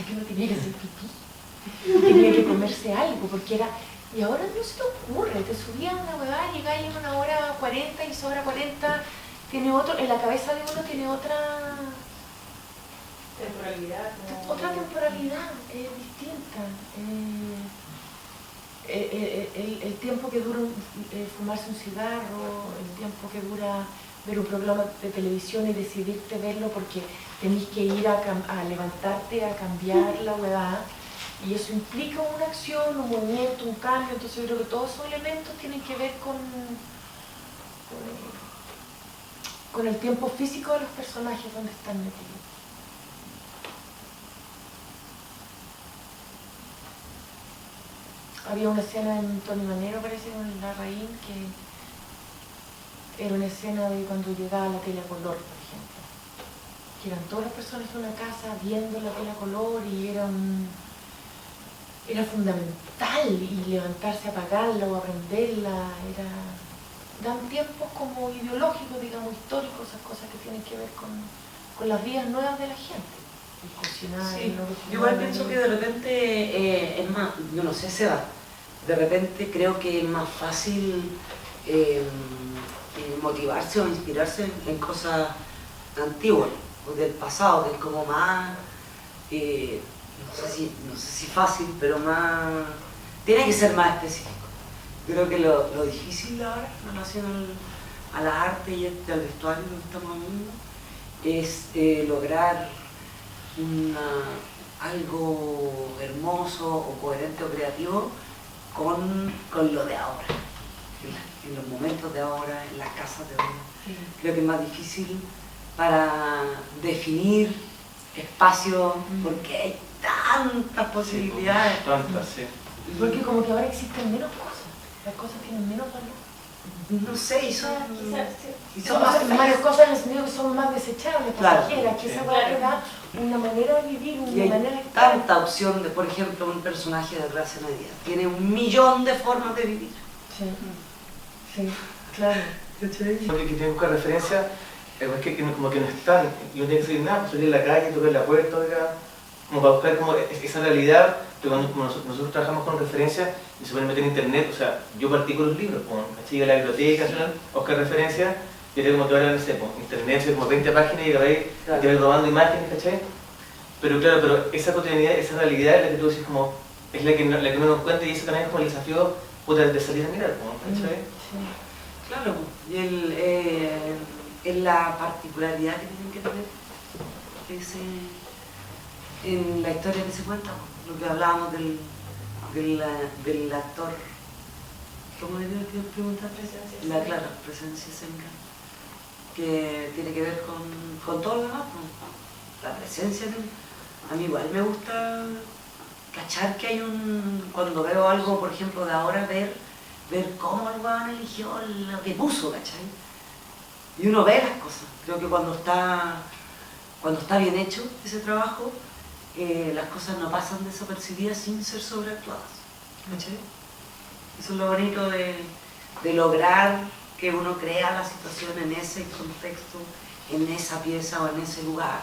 que uno tenía que hacer pipí, tenía que comerse algo, porque era, y ahora no se te ocurre, te subías a una huevada, llegáis en 1:40 y esa hora 40 tiene otro, en la cabeza de uno tiene otra temporalidad. Otra temporalidad, es distinta. El tiempo que dura fumarse un cigarro, el tiempo que dura ver un programa de televisión y decidirte verlo porque tenés que ir a levantarte, a cambiar la huevada, y eso implica una acción, un movimiento, un cambio. Entonces yo creo que todos esos elementos tienen que ver con el tiempo físico de los personajes donde están metidos. Había una escena en Tony Manero, parece, con Larraín, que era una escena de cuando llegaba la tela color, por ejemplo. Que eran todas las personas en una casa viendo la tela color y era fundamental, y levantarse a apagarla o a prenderla, dan tiempos como ideológicos, digamos, históricos, esas cosas que tienen que ver con las vidas nuevas de la gente. Cocinar, sí, no yo igual pienso que de repente es más, yo no sé, se da, de repente creo que es más fácil motivarse o inspirarse en cosas antiguas o del pasado, que es como más, no sé si fácil, pero más, tiene que ser más específico. Creo que lo difícil ahora en relación a las artes y al vestuario que estamos hablando es lograr algo hermoso o coherente o creativo con lo de ahora, en los momentos de ahora, en las casas de ahora. Sí. Creo que es más difícil para definir espacios porque hay tantas posibilidades. Sí, tantas, sí. Porque como que ahora existen menos cosas, las cosas tienen menos valor. No sé, y son Son más más cosas en el sentido que son más desechables, Claro. pasajeras, que esa Sí. hueá te da una manera de vivir, y una hay manera de estar. tanta opción de, por ejemplo, un personaje de clase media. Tiene 1.000.000 de formas de vivir. Sí, sí, claro. ¿Cachai? Porque que tiene que buscar referencia, es que como que no están, y no tiene que salir nada, pues salir a la calle, tocar la puerta, oiga, como para buscar como esa realidad, pero cuando como nosotros trabajamos con referencia y se pueden meter en internet, o sea, yo partí con los libros, ¿cachai? Llegué a la biblioteca, buscar referencia, yo tengo como que ahora, no sé, internet, soy como 20 páginas y agarré, y te voy robando imágenes, ¿cachai? Pero claro, pero esa cotidianidad, esa realidad es la que tú decís como, es la que uno nos cuenta y eso también es como el desafío de salir a mirar, ¿cachai? Sí. Claro, y es la particularidad que tienen que tener en la historia que se cuenta, lo que hablábamos del actor, ¿cómo le digo que preguntaste? La clara presencia escénica, que tiene que ver con todo lo demás, ¿no? La presencia. A mí igual me gusta cachar que hay cuando veo algo, por ejemplo, de ahora, ver cómo el weón eligió lo que puso, ¿cachai? Y uno ve las cosas. Creo que cuando está bien hecho ese trabajo, las cosas no pasan desapercibidas sin ser sobreactuadas, ¿cachai? Eso es lo bonito de lograr que uno crea la situación en ese contexto, en esa pieza o en ese lugar.